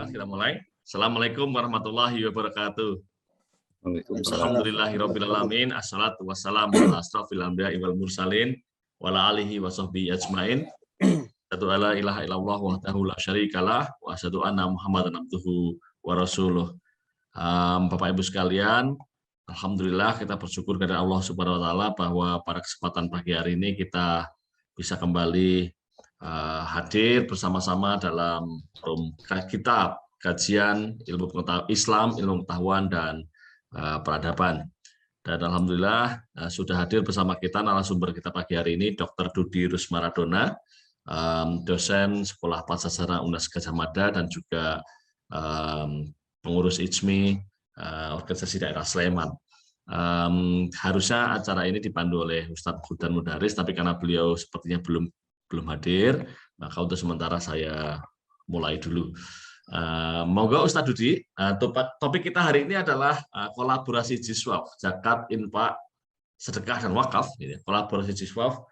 Alhamdulillah kita mulai. Assalamualaikum warahmatullahi wabarakatuh. Waalaikumsalam. Alhamdulillahirobbilalamin. Assalatu wassalamu ala asrofil anbiya'i wal mursalin wa ala alihi wa sahbihi ajmain. Asyhadu alla ilaha illallah wahdahu la syarikalah wa asyhadu anna Muhammadan abduhu wa rasuluh. Bapak Ibu sekalian, alhamdulillah kita bersyukur kepada Allah Subhanahu wa taala bahwa pada kesempatan pagi hari ini kita bisa kembali hadir bersama-sama dalam forum kitab kajian ilmu pengetahuan Islam, ilmu pengetahuan dan peradaban. Dan alhamdulillah sudah hadir bersama kita narasumber kita pagi hari ini Dr. Dudi Rusmaradona, dosen Sekolah Pancasara UNAS Gadjah Mada dan juga pengurus IJMI Organisasi Daerah Sleman. Harusnya acara ini dipandu oleh Ustadz Hudan Mudaris, tapi karena beliau sepertinya belum hadir, maka untuk sementara saya mulai dulu. Monggo Ustadz Dudi, topik kita hari ini adalah kolaborasi Jiswaf, zakat, infak, sedekah dan wakaf. Kolaborasi Jiswaf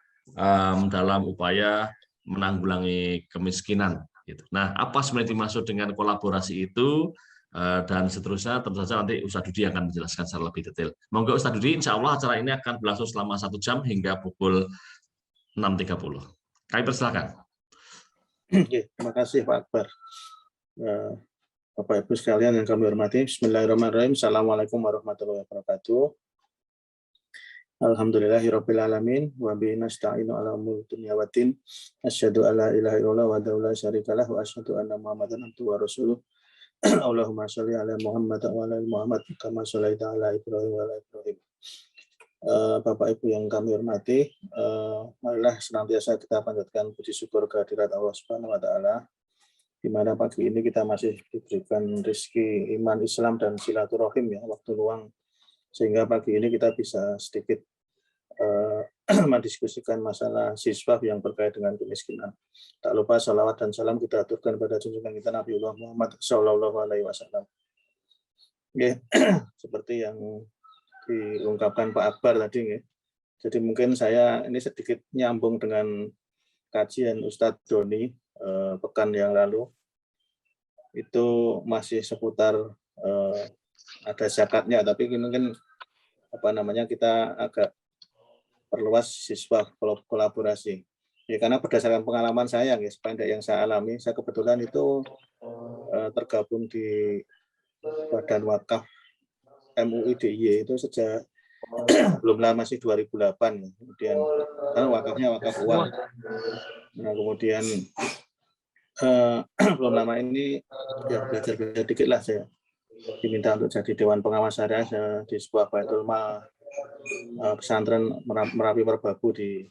dalam upaya menanggulangi kemiskinan. Nah, apa sebenarnya dimaksud dengan kolaborasi itu dan seterusnya? Tentu saja nanti Ustadz Dudi akan menjelaskan secara lebih detail. Monggo Ustadz Dudi, insya Allah acara ini akan berlangsung selama 1 jam hingga pukul 6.30. Kami persilakan. Terima kasih Pak Akbar. Bapak Ibu sekalian yang kami hormati, Bismillahirrahmanirrahim. Assalamualaikum warahmatullahi wabarakatuh. Alhamdulillahirabbil alamin wa bihi nasta'inu ala umuri dunya waddin. Asyhadu alla ilaha illallah wahdahu la syarikalah wa asyhadu anna Muhammadan abduhu wa rasuluh. Allahumma shalli ala Muhammad wa ala Muhammad kama shallaita ala Ibrahim wa ala Ibrahim. Bapak Ibu yang kami hormati, marilah senantiasa kita panjatkan puji syukur kehadirat Allah Subhanahu wa taala, di mana pagi ini kita masih diberikan rezeki iman Islam dan silaturahim ya, waktu luang, sehingga pagi ini kita bisa sedikit mendiskusikan masalah Jiswaf yang terkait dengan kemiskinan. Tak lupa salawat dan salam kita aturkan pada junjungan kita Nabiullah Muhammad Shallallahu Alaihi Wasallam. Seperti yang diungkapkan Pak Akbar tadi, ya. Jadi mungkin saya ini sedikit nyambung dengan kajian Ustadz Doni pekan yang lalu. Itu masih seputar ada zakatnya, tapi mungkin kita agak perluas siswa kolaborasi. Ya, karena berdasarkan pengalaman saya, ya, sependek yang saya alami, saya kebetulan itu tergabung di Badan Wakaf MUI DIY itu sejak belum lama sih 2008, kemudian wakafnya wakaf uang. Nah, kemudian belum lama ini ya belajar dikit lah, saya diminta untuk jadi Dewan Pengawas Syariah di sebuah Baitul Mal pesantren Merapi Merbabu di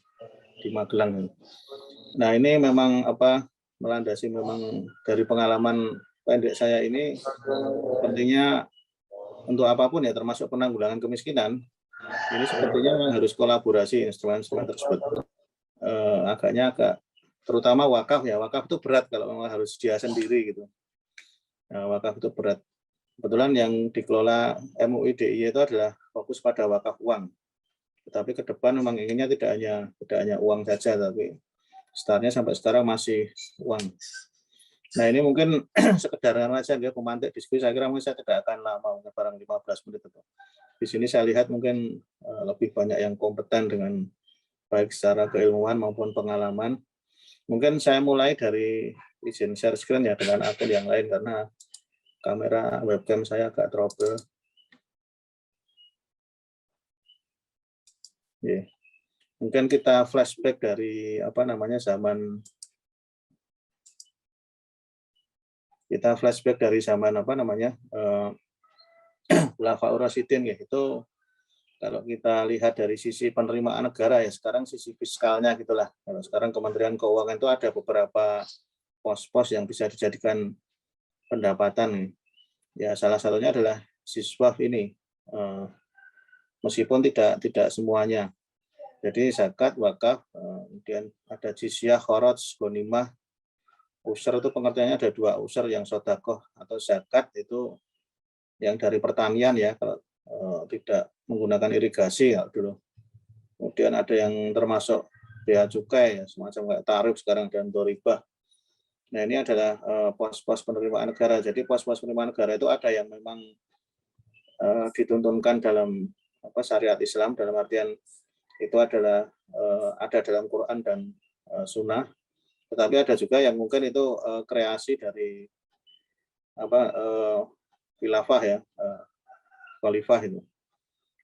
Magelang. Nah, ini memang melandasi memang dari pengalaman pendek saya ini, pentingnya untuk apapun ya, termasuk penanggulangan kemiskinan, ini sepertinya memang harus kolaborasi instrumen-instrumen tersebut. Terutama wakaf ya, wakaf itu berat kalau memang harus dia sendiri gitu. Nah, wakaf itu berat. Kebetulan yang dikelola MUI DIY itu adalah fokus pada wakaf uang. Tetapi ke depan memang inginnya tidak hanya uang saja, tapi startnya sampai sekarang masih uang. Nah, ini mungkin sekedar saja dia pemantik diskusi, saya kira mungkin saya tidak akan lama, barang 15 menit itu. Di sini saya lihat mungkin lebih banyak yang kompeten dengan baik secara keilmuan maupun pengalaman. Mungkin saya mulai dari izin share screen ya dengan akun yang lain karena kamera webcam saya agak trouble. Yeah. Mungkin kita flashback dari zaman Khulafaur Rasyidin ya. Itu kalau kita lihat dari sisi penerimaan negara ya, sekarang sisi fiskalnya gitulah. Kalau sekarang Kementerian Keuangan itu ada beberapa pos-pos yang bisa dijadikan pendapatan. Ya, salah satunya adalah Jiswaf ini. Meskipun tidak semuanya. Jadi zakat, wakaf, kemudian ada jizyah, kharaj, ghanimah. Usur itu pengertiannya ada 2 usur, yang sodakoh atau zakat itu yang dari pertanian ya, kalau tidak menggunakan irigasi ya dulu. Kemudian ada yang termasuk bea cukai ya, semacam kayak tarif sekarang dan doribah. Nah, ini adalah pos-pos penerimaan negara. Jadi pos-pos penerimaan negara itu ada yang memang dituntunkan dalam syariat Islam, dalam artian itu adalah ada dalam Quran dan Sunnah. Tetapi ada juga yang mungkin itu kreasi dari khilafah ya, khalifah itu.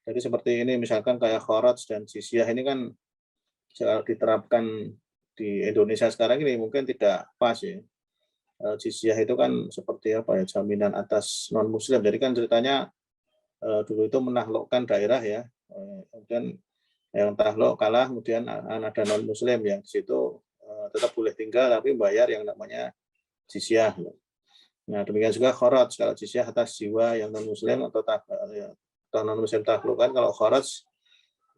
Jadi seperti ini misalkan kayak kharaj dan jizyah ini kan diterapkan di Indonesia sekarang ini mungkin tidak pas ya. Jizyah itu kan seperti apa ya, jaminan atas non muslim. Jadi kan ceritanya dulu itu menaklukkan daerah ya, kemudian yang takluk kalah, kemudian ada non muslim yang di situ tetap boleh tinggal tapi bayar yang namanya jizyah. Nah, demikian juga kharaj, kalau jizyah atas jiwa yang non muslim atau non muslim taklukan, kalau kharaj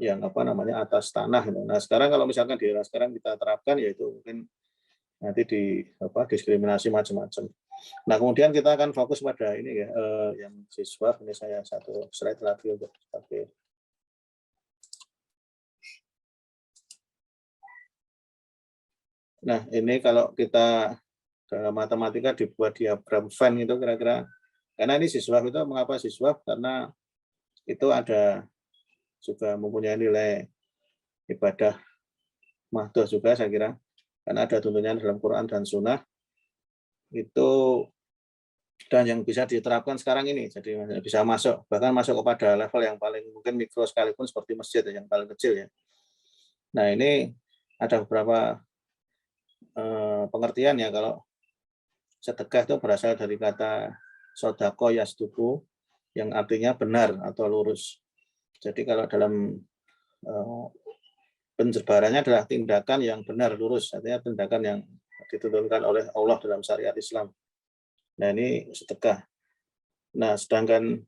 yang atas tanah. Nah, sekarang kalau misalkan di era sekarang kita terapkan, yaitu mungkin nanti diskriminasi macam-macam. Nah, kemudian kita akan fokus pada ini ya, yang siswa. Ini saya satu slide lagi untuk pakai. Nah, ini kalau kita dalam matematika dibuat diagram Venn itu kira-kira, karena ini siswa itu mengapa siswa? Karena itu ada juga mempunyai nilai ibadah mahdoh juga saya kira, karena ada tuntunan dalam Quran dan Sunnah itu, dan yang bisa diterapkan sekarang ini, jadi bisa masuk, bahkan masuk kepada level yang paling mungkin mikro sekalipun seperti masjid yang paling kecil ya. Nah, ini ada beberapa pengertian ya. Kalau sedekah itu berasal dari kata sodako yastuku, yang artinya benar atau lurus. Jadi kalau dalam penjebarannya adalah tindakan yang benar lurus, artinya tindakan yang dituntunkan oleh Allah dalam syariat Islam. Nah, ini sedekah. Nah, sedangkan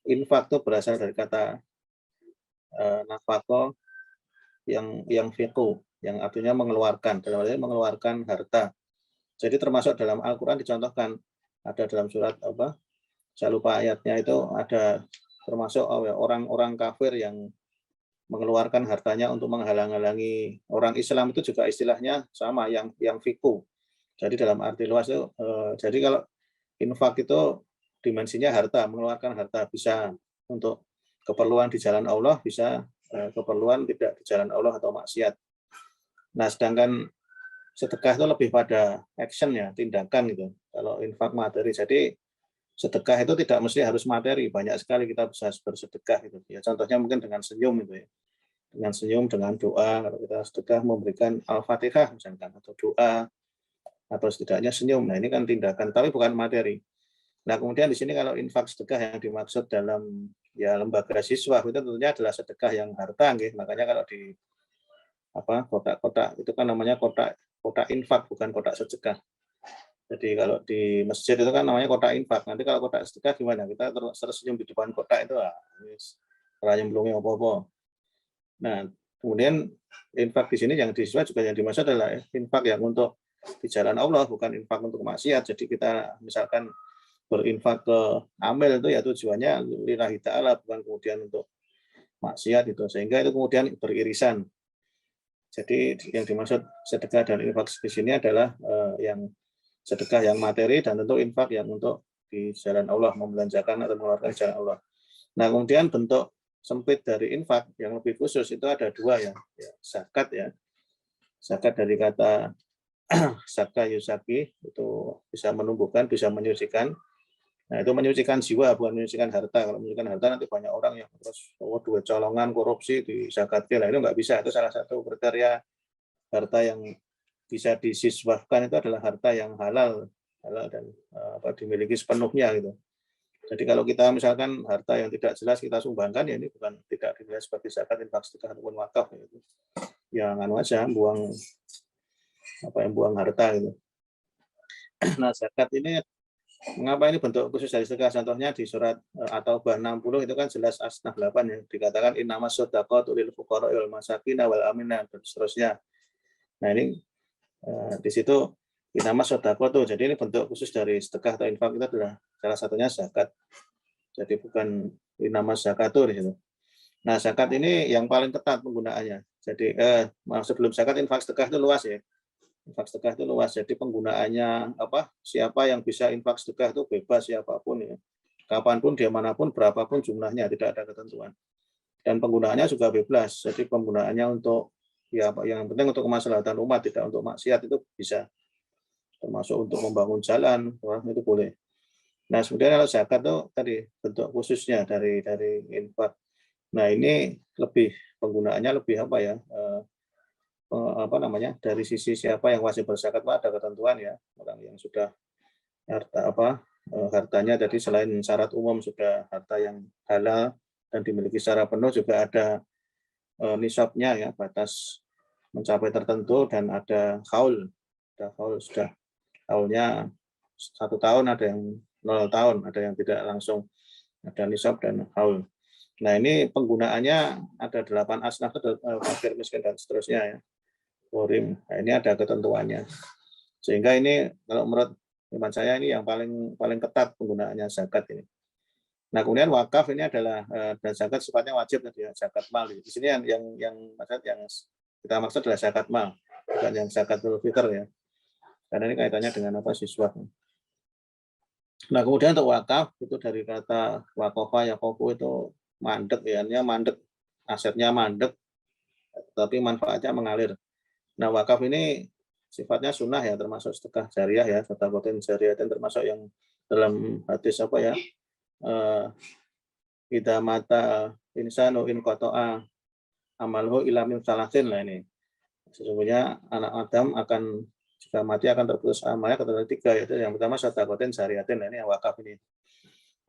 infak itu berasal dari kata nafako yang fiqhu, yang artinya mengeluarkan, dalam artinya mengeluarkan harta. Jadi termasuk dalam Al-Quran dicontohkan, ada dalam surat saya lupa ayatnya, itu ada termasuk orang-orang kafir yang mengeluarkan hartanya untuk menghalang-halangi orang Islam, itu juga istilahnya sama, yang fiqhu. Jadi dalam arti luas itu, jadi kalau infak itu dimensinya harta, mengeluarkan harta, bisa untuk keperluan di jalan Allah, bisa keperluan tidak di jalan Allah atau maksiat. Nah, sedangkan sedekah itu lebih pada action ya, tindakan gitu. Kalau infak materi, jadi sedekah itu tidak mesti harus materi, banyak sekali kita bisa bersedekah gitu. Ya, contohnya mungkin dengan senyum itu ya. Dengan senyum, dengan doa, kalau kita sedekah memberikan Al-Fatihah misalkan, atau doa, atau setidaknya senyum. Nah, ini kan tindakan, tapi bukan materi. Nah, kemudian di sini kalau infak sedekah yang dimaksud dalam ya lembaga siswa itu tentunya adalah sedekah yang harta, gitu. Makanya kalau di kotak-kotak itu kan namanya kotak infak, bukan kotak sedekah. Jadi kalau di masjid itu kan namanya kotak infak. Nanti kalau kotak sedekah gimana? Kita tersenyum di depan kotak itu, rayam belum apa-apa. Nah, kemudian infak di sini yang di siswa juga yang dimaksud adalah infak yang untuk di jalan Allah, bukan infak untuk maksiat. Jadi kita misalkan berinfak ke amil itu ya tujuannya lillahi ta'ala, bukan kemudian untuk maksiat itu, sehingga itu kemudian beririsan. Jadi yang dimaksud sedekah dan infak di sini adalah yang sedekah yang materi, dan tentu infak yang untuk di jalan Allah, membelanjakan atau mengeluarkan di jalan Allah. Nah, kemudian bentuk sempit dari infak yang lebih khusus itu ada dua ya, zakat ya. Zakat dari kata zaka yusaki, itu bisa menumbuhkan, bisa menyucikan. Nah, itu menyucikan jiwa, bukan menyucikan harta. Kalau menyucikan harta nanti banyak orang yang terus duit colongan, korupsi di zakatnya. Nah, itu nggak bisa. Itu salah satu kriteria harta yang bisa disiswahkan itu adalah harta yang halal dan dimiliki sepenuhnya gitu. Jadi kalau kita misalkan harta yang tidak jelas kita sumbangkan, ya ini bukan, tidak dinilai sebagai zakat, infak, sedekah ataupun wakaf gitu. Ya nganu aja, buang harta gitu. Nah, zakat ini mengapa ini bentuk khusus dari sedekah? Contohnya di surat At-Taubah 60 itu kan jelas asnaf 8 yang dikatakan innamas shadaqatu lil fuqara'i wal masakin wal amilin dan seterusnya. Nah, ini di situ innamas shadaqatu, jadi ini bentuk khusus dari sedekah atau infak itu adalah salah satunya zakat. Jadi bukan innamas zakatu di situ. Nah, zakat ini yang paling ketat penggunaannya. Jadi sebelum zakat, infak, sedekah itu luas ya. Infak sedekah itu luas. Jadi penggunaannya siapa yang bisa infak sedekah itu bebas siapapun ya. Kapanpun, dimanapun, berapapun jumlahnya, tidak ada ketentuan. Dan penggunaannya juga bebas. Jadi penggunaannya untuk yang penting untuk kemaslahatan umat, tidak untuk maksiat, itu bisa. Termasuk untuk membangun jalan, itu boleh. Nah, kemudian kalau zakat itu tadi bentuk khususnya dari infak. Nah, ini lebih penggunaannya lebih dari sisi siapa yang wajib berzakat, ada ketentuan ya. Orang yang sudah hartanya tadi selain syarat umum sudah harta yang halal dan dimiliki secara penuh, juga ada nisabnya ya, batas mencapai tertentu, dan ada haul. Ada haul, sudah haulnya 1 tahun, ada yang 0 tahun, ada yang tidak langsung, ada nisab dan haul. Nah, ini penggunaannya ada 8 asnaf, fakir, miskin, dan seterusnya ya. Nah, ini ada ketentuannya. Sehingga ini kalau menurut teman saya ini yang paling ketat penggunaannya zakat ini. Nah, kemudian wakaf ini adalah dan zakat sifatnya wajib tadi ya, zakat mal. Di sini yang kita maksud adalah zakat mal, bukan yang zakatul fitr ya. Karena ini kaitannya dengan siswa. Nah, kemudian untuk wakaf itu dari kata wakofa, yakofu itu mandek ya, mandek, asetnya mandek, tapi manfaatnya mengalir. Nah, wakaf ini sifatnya sunnah ya, termasuk sedekah jariah ya, sedekah jariah, dan termasuk yang dalam hadis idza mata insanu in qata'a amalhu illa min salasin. Lah ini. Sesungguhnya anak Adam jika mati akan terputus amalnya kecuali 3, yaitu yang pertama sedekah jariatin. Nah, ini yang wakaf ini.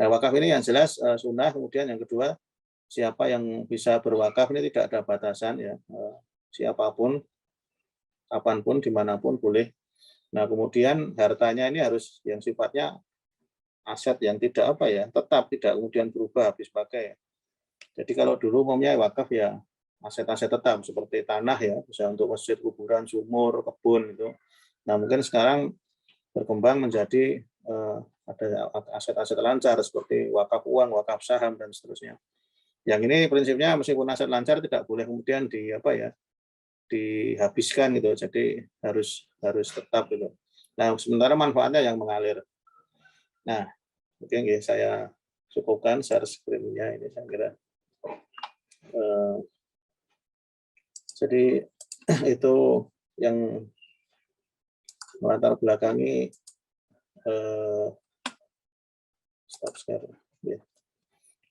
Nah, wakaf ini yang jelas sunnah. Kemudian yang kedua, siapa yang bisa berwakaf ini tidak ada batasan ya. Siapapun, kapanpun, dimanapun boleh. Nah, kemudian hartanya ini harus yang sifatnya aset yang tidak tetap, tidak kemudian berubah habis pakai. Jadi kalau dulu umumnya wakaf ya aset-aset tetap seperti tanah ya, bisa untuk masjid, kuburan, sumur, kebun itu. Nah, mungkin sekarang berkembang menjadi ada aset-aset lancar seperti wakaf uang, wakaf saham, dan seterusnya. Yang ini prinsipnya meskipun aset lancar tidak boleh kemudian dihabiskan gitu. Jadi harus tetap gitu. Nah, sementara manfaatnya yang mengalir. Nah, mungkin ya saya cukupkan share screen-nya ini, saya kira. Jadi itu yang melatar belakangi stop share. Ya.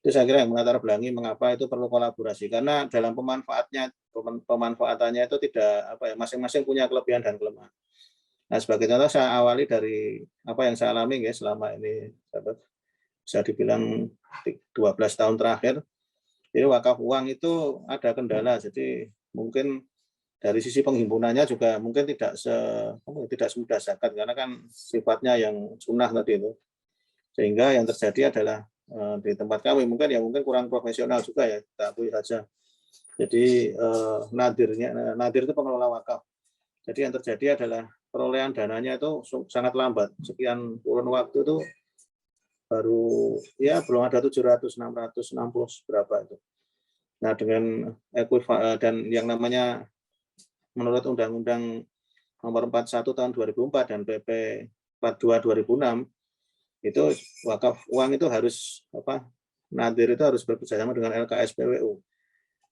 Itu saya kira yang melatar belakangi mengapa itu perlu kolaborasi, karena dalam pemanfaatannya itu tidak masing-masing punya kelebihan dan kelemahan. Nah, sebagai contoh saya awali dari apa yang saya alami guys selama ini, bisa dibilang 12 tahun terakhir. Jadi wakaf uang itu ada kendala, jadi mungkin dari sisi penghimpunannya juga mungkin tidak semudah zakat, karena kan sifatnya yang sunnah tadi itu. Sehingga yang terjadi adalah di tempat kami mungkin kurang profesional juga ya, kita akui saja. Jadi nadir itu pengelola wakaf. Jadi yang terjadi adalah perolehan dananya itu sangat lambat. Sekian kurun waktu itu baru ya belum ada 700, 660 berapa itu. Nah, dengan dan yang namanya menurut Undang-Undang Nomor 41 Tahun 2004 dan PP 42 2006 itu wakaf uang itu harus nadir itu harus bekerjasama dengan LKSPWU,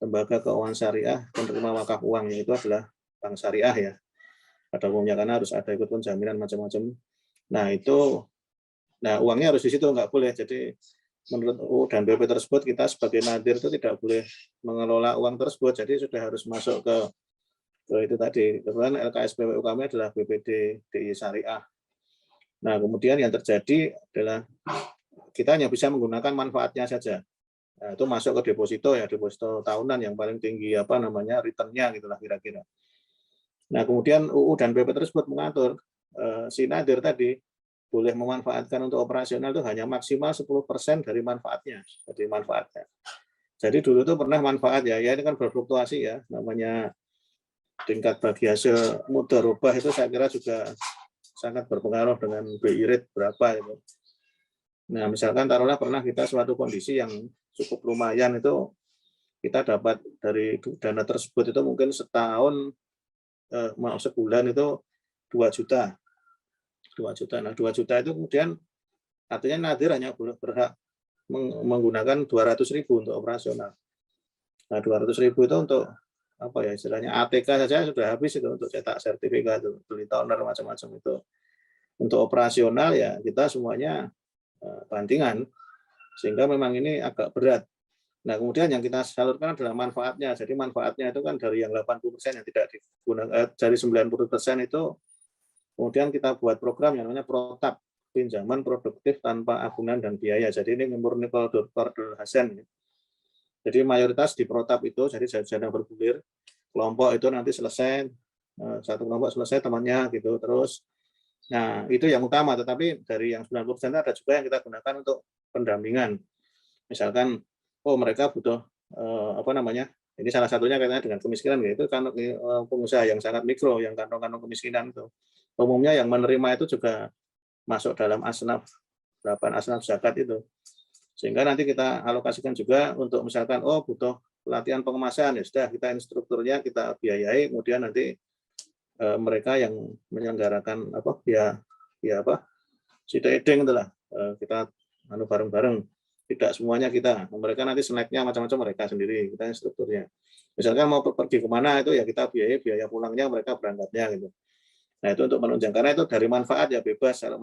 Lembaga Keuangan Syariah penerima wakaf uang, itu adalah bank syariah ya pada umumnya, karena harus ada ikut penjaminan macam-macam. Nah, uangnya harus di situ, nggak boleh. Jadi menurut UU dan PP tersebut kita sebagai nadir itu tidak boleh mengelola uang tersebut, jadi sudah harus masuk ke itu tadi. Kemudian LKSPWU kami adalah BPD DI Syariah. Nah, kemudian yang terjadi adalah kita hanya bisa menggunakan manfaatnya saja. Nah, itu masuk ke deposito ya, deposito tahunan yang paling tinggi returnnya gitulah kira-kira. Nah, kemudian UU dan PP tersebut mengatur si nadir tadi boleh memanfaatkan untuk operasional itu hanya maksimal 10% dari manfaatnya. Jadi dulu itu pernah manfaat ya ini kan berfluktuasi ya, namanya tingkat bagi hasil mudharabah itu saya kira juga sangat berpengaruh dengan BI rate berapa itu. Nah, misalkan taruhlah pernah kita suatu kondisi yang cukup lumayan itu, kita dapat dari dana tersebut itu mungkin sebulan itu 2 juta. 2 juta. Nah, 2 juta itu kemudian artinya nadir hanya berhak menggunakan 200.000 untuk operasional. Nah, 200.000 itu untuk apa ya istilahnya ATK saja sudah habis itu untuk cetak sertifikat, beli toner macam-macam itu. Untuk operasional ya kita semuanya bantingan, sehingga memang ini agak berat. Nah, kemudian yang kita salurkan adalah manfaatnya. Jadi manfaatnya itu kan dari yang 80% yang tidak digunakan, dari 90% itu kemudian kita buat program yang namanya Protap, pinjaman produktif tanpa agunan dan biaya. Jadi ini murni Qardul Hasan. Jadi mayoritas di Protap itu, jadi janda bergulir, kelompok itu nanti selesai, satu kelompok selesai temannya gitu, terus. Nah, itu yang utama, tetapi dari yang 90% ada juga yang kita gunakan untuk pendampingan. Misalkan, oh mereka butuh, ini salah satunya kaitannya dengan kemiskinan, yaitu kan pengusaha yang sangat mikro, yang kantong-kantong kemiskinan itu. Umumnya yang menerima itu juga masuk dalam asnaf, 8 asnaf zakat itu. Sehingga nanti kita alokasikan juga untuk misalkan, oh butuh pelatihan pengemasan, ya sudah kita instrukturnya kita biayai, kemudian nanti mereka yang menyelenggarakan sidedeng itulah kita bareng-bareng, tidak semuanya kita, mereka nanti snacknya macam-macam mereka sendiri, kita instrukturnya. Misalkan mau pergi kemana itu ya kita biayai biaya pulangnya, mereka berangkatnya gitu. Nah, itu untuk menunjang, karena itu dari manfaat ya bebas. Kalau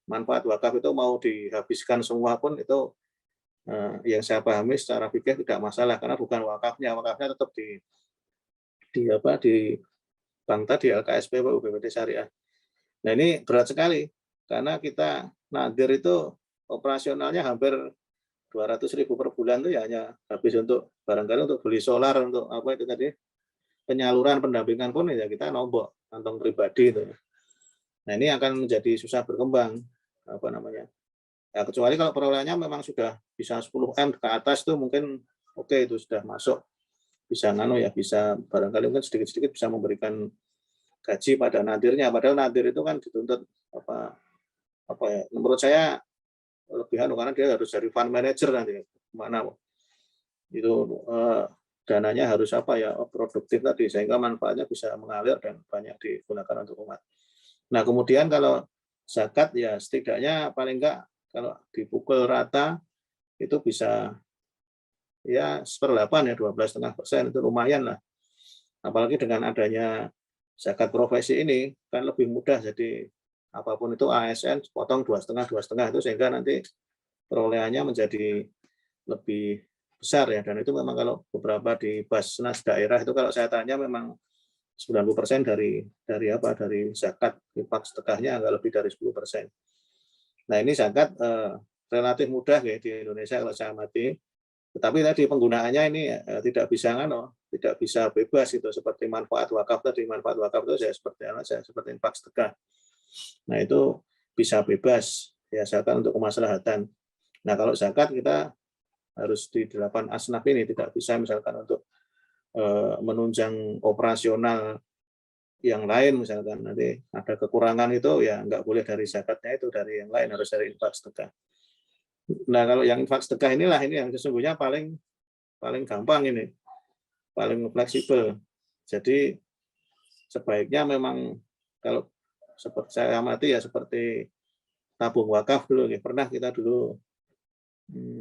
manfaat wakaf itu mau dihabiskan semua pun itu yang saya pahami secara fikih tidak masalah, karena bukan wakafnya tetap di bank tadi LKSP BPD Syariah. Nah, ini berat sekali karena kita nadir itu operasionalnya hampir 200.000 per bulan itu ya hanya habis untuk barangkali untuk beli solar, untuk apa itu tadi, penyaluran pendampingan pun ya kita nombok kantong pribadi itu. Nah, ini akan menjadi susah berkembang ya, kecuali kalau perolehannya memang sudah bisa 10M ke atas itu mungkin oke, itu sudah masuk, bisa bisa barangkali mungkin sedikit-sedikit bisa memberikan gaji pada nadirnya, padahal nadir itu kan dituntut menurut saya lebihan karena dia harus dari fund manager nanti mana itu dananya harus produktif tadi, sehingga manfaatnya bisa mengalir dan banyak digunakan untuk umat. Nah, kemudian kalau zakat ya setidaknya paling enggak kalau dipukul rata itu bisa ya 1/8 ya 12,5% itu lumayan lah. Apalagi dengan adanya zakat profesi ini kan lebih mudah, jadi apapun itu ASN potong 2,5 itu sehingga nanti perolehannya menjadi lebih besar ya, dan itu memang kalau beberapa di Basnas daerah itu kalau saya tanya memang 90% dari zakat infak sedekahnya agak lebih dari 10%. Nah, ini zakat relatif mudah ya di Indonesia kalau saya amati. Tetapi tadi penggunaannya ini tidak bisa bebas itu, seperti manfaat wakaf tadi. Manfaat wakaf itu seperti infak sedekah. Nah, itu bisa bebas ya zakat untuk kemaslahatan. Nah, kalau zakat kita harus di 8 asnaf ini, tidak bisa misalkan untuk menunjang operasional yang lain, misalkan nanti ada kekurangan itu ya nggak boleh dari zakatnya, itu dari yang lain, harus dari infak sedekah. Nah, kalau yang infak sedekah ini yang sesungguhnya paling gampang ini, paling fleksibel. Jadi sebaiknya memang kalau seperti saya amati ya seperti tabung wakaf dulu, pernah kita dulu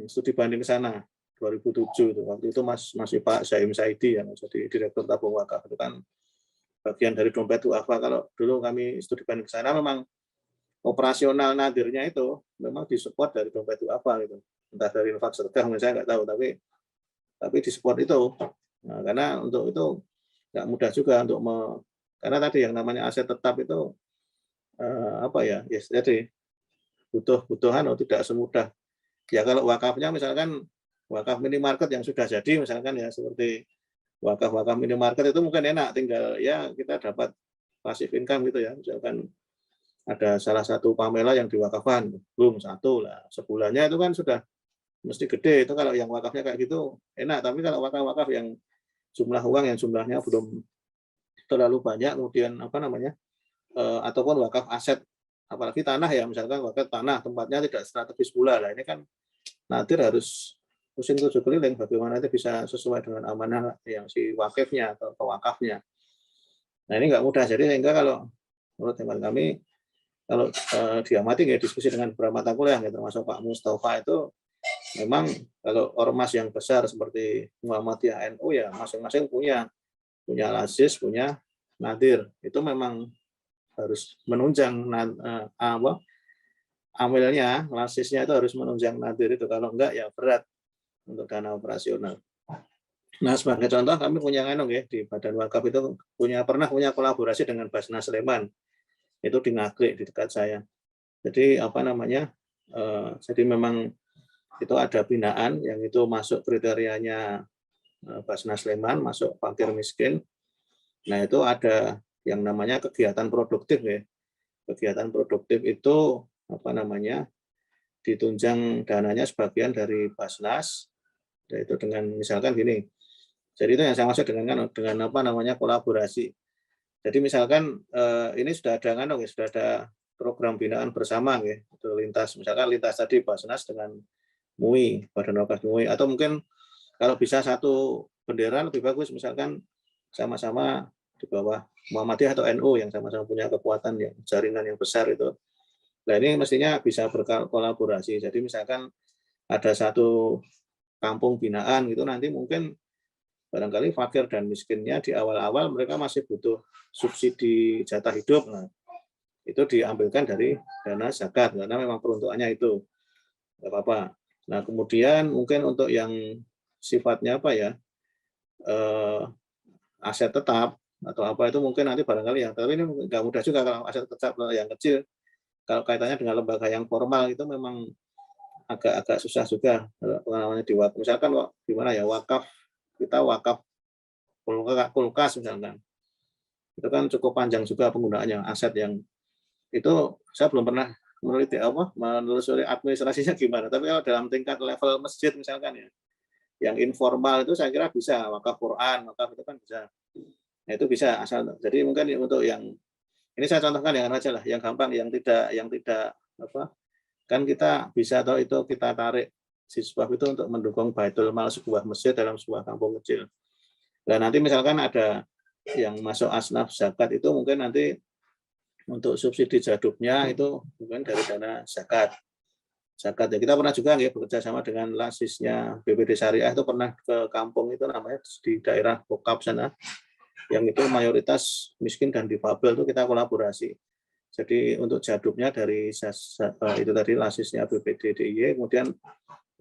studi banding ke sana 2007 itu. Waktu itu masih Pak Zaim Saidi yang jadi direktur tabung wakaf, itu kan bagian dari dompet duafa. Kalau dulu kami studi banding ke sana memang operasional nadirnya itu memang disupport dari dompet duafa gitu. Entah dari infak sedekah saya nggak tahu, tapi disupport itu. Nah, karena untuk itu nggak mudah juga untuk karena tadi yang namanya aset tetap itu jadi butuhan tidak semudah. Ya kalau wakafnya misalkan wakaf minimarket yang sudah jadi misalkan ya seperti wakaf minimarket itu mungkin enak, tinggal ya kita dapat passive income gitu ya. Misalkan ada salah satu Pamela yang diwakafkan, belum satu lah, sebulannya itu kan sudah mesti gede. Itu kalau yang wakafnya kayak gitu enak, tapi kalau wakaf yang jumlah uang yang jumlahnya belum terlalu banyak, kemudian ataupun wakaf aset, apalagi tanah ya, misalkan wakaf tanah tempatnya tidak strategis pula lah, ini kan nadir harus pusing 7 keliling bagaimana itu bisa sesuai dengan amanah yang si wakifnya atau wakafnya. Nah, ini nggak mudah, jadi sehingga kalau menurut hemat kami kalau diamati ya diskusi dengan beberapa mata kuliah ya, termasuk Pak Mustafa itu memang kalau ormas yang besar seperti Muhammadiyah, NU ya masing-masing punya lasis, punya nadir. Itu memang harus menunjang amilnya, lasisnya itu harus menunjang nadir itu. Kalau enggak ya berat untuk dana operasional. Nah, sebagai contoh kami punya di Badan Wakaf itu pernah punya kolaborasi dengan Basnas Sleman. Itu di Ngaglik di dekat saya. Jadi jadi memang itu ada binaan yang itu masuk kriterianya Basnas Sleman, masuk fakir miskin. Nah, itu ada yang namanya kegiatan produktif ya. Kegiatan produktif itu ditunjang dananya sebagian dari Basnas, yaitu dengan misalkan gini. Jadi itu yang saya maksud dengan kolaborasi. Jadi misalkan ini sudah ada program binaan bersama ya, itu lintas tadi Basnas dengan MUI, Badan Wakaf MUI, atau mungkin kalau bisa satu bendera lebih bagus, misalkan sama-sama di bawah Muhammadiyah atau NU yang sama-sama punya kekuatan yang jaringan yang besar itu. Nah ini mestinya bisa berkolaborasi. Jadi misalkan ada satu kampung binaan gitu, nanti mungkin barangkali fakir dan miskinnya di awal-awal mereka masih butuh subsidi jatah hidup. Nah, itu diambilkan dari dana zakat karena memang peruntukannya itu. Nggak apa-apa. Nah, kemudian mungkin untuk yang sifatnya aset tetap atau apa itu mungkin nanti barangkali tapi ini nggak mudah juga kalau aset tetap yang kecil. Kalau kaitannya dengan lembaga yang formal itu memang agak susah juga pengalamannya di wakaf. Misalkan gimana ya wakaf, kita wakaf kulkas misalkan. Itu kan cukup panjang juga penggunaannya, aset yang itu saya belum pernah menelusuri administrasinya gimana. Tapi kalau dalam tingkat level masjid misalkan ya, yang informal itu saya kira bisa, wakaf Quran, wakaf itu kan bisa. Nah, itu bisa asal. Jadi mungkin untuk yang ini saya contohkan yang aja lah, yang gampang, yang tidak kan kita bisa atau itu kita tarik siswa itu untuk mendukung baitul mal sebuah masjid dalam sebuah kampung kecil. Nah, nanti misalkan ada yang masuk asnaf zakat itu mungkin nanti untuk subsidi jadubnya itu mungkin dari dana zakat. Ya kita pernah juga bekerja sama dengan lasisnya BPD Syariah itu pernah ke kampung itu namanya di daerah Bokap sana yang itu mayoritas miskin dan difabel itu kita kolaborasi. Jadi untuk jadubnya dari itu tadi lasisnya BPD DIY, kemudian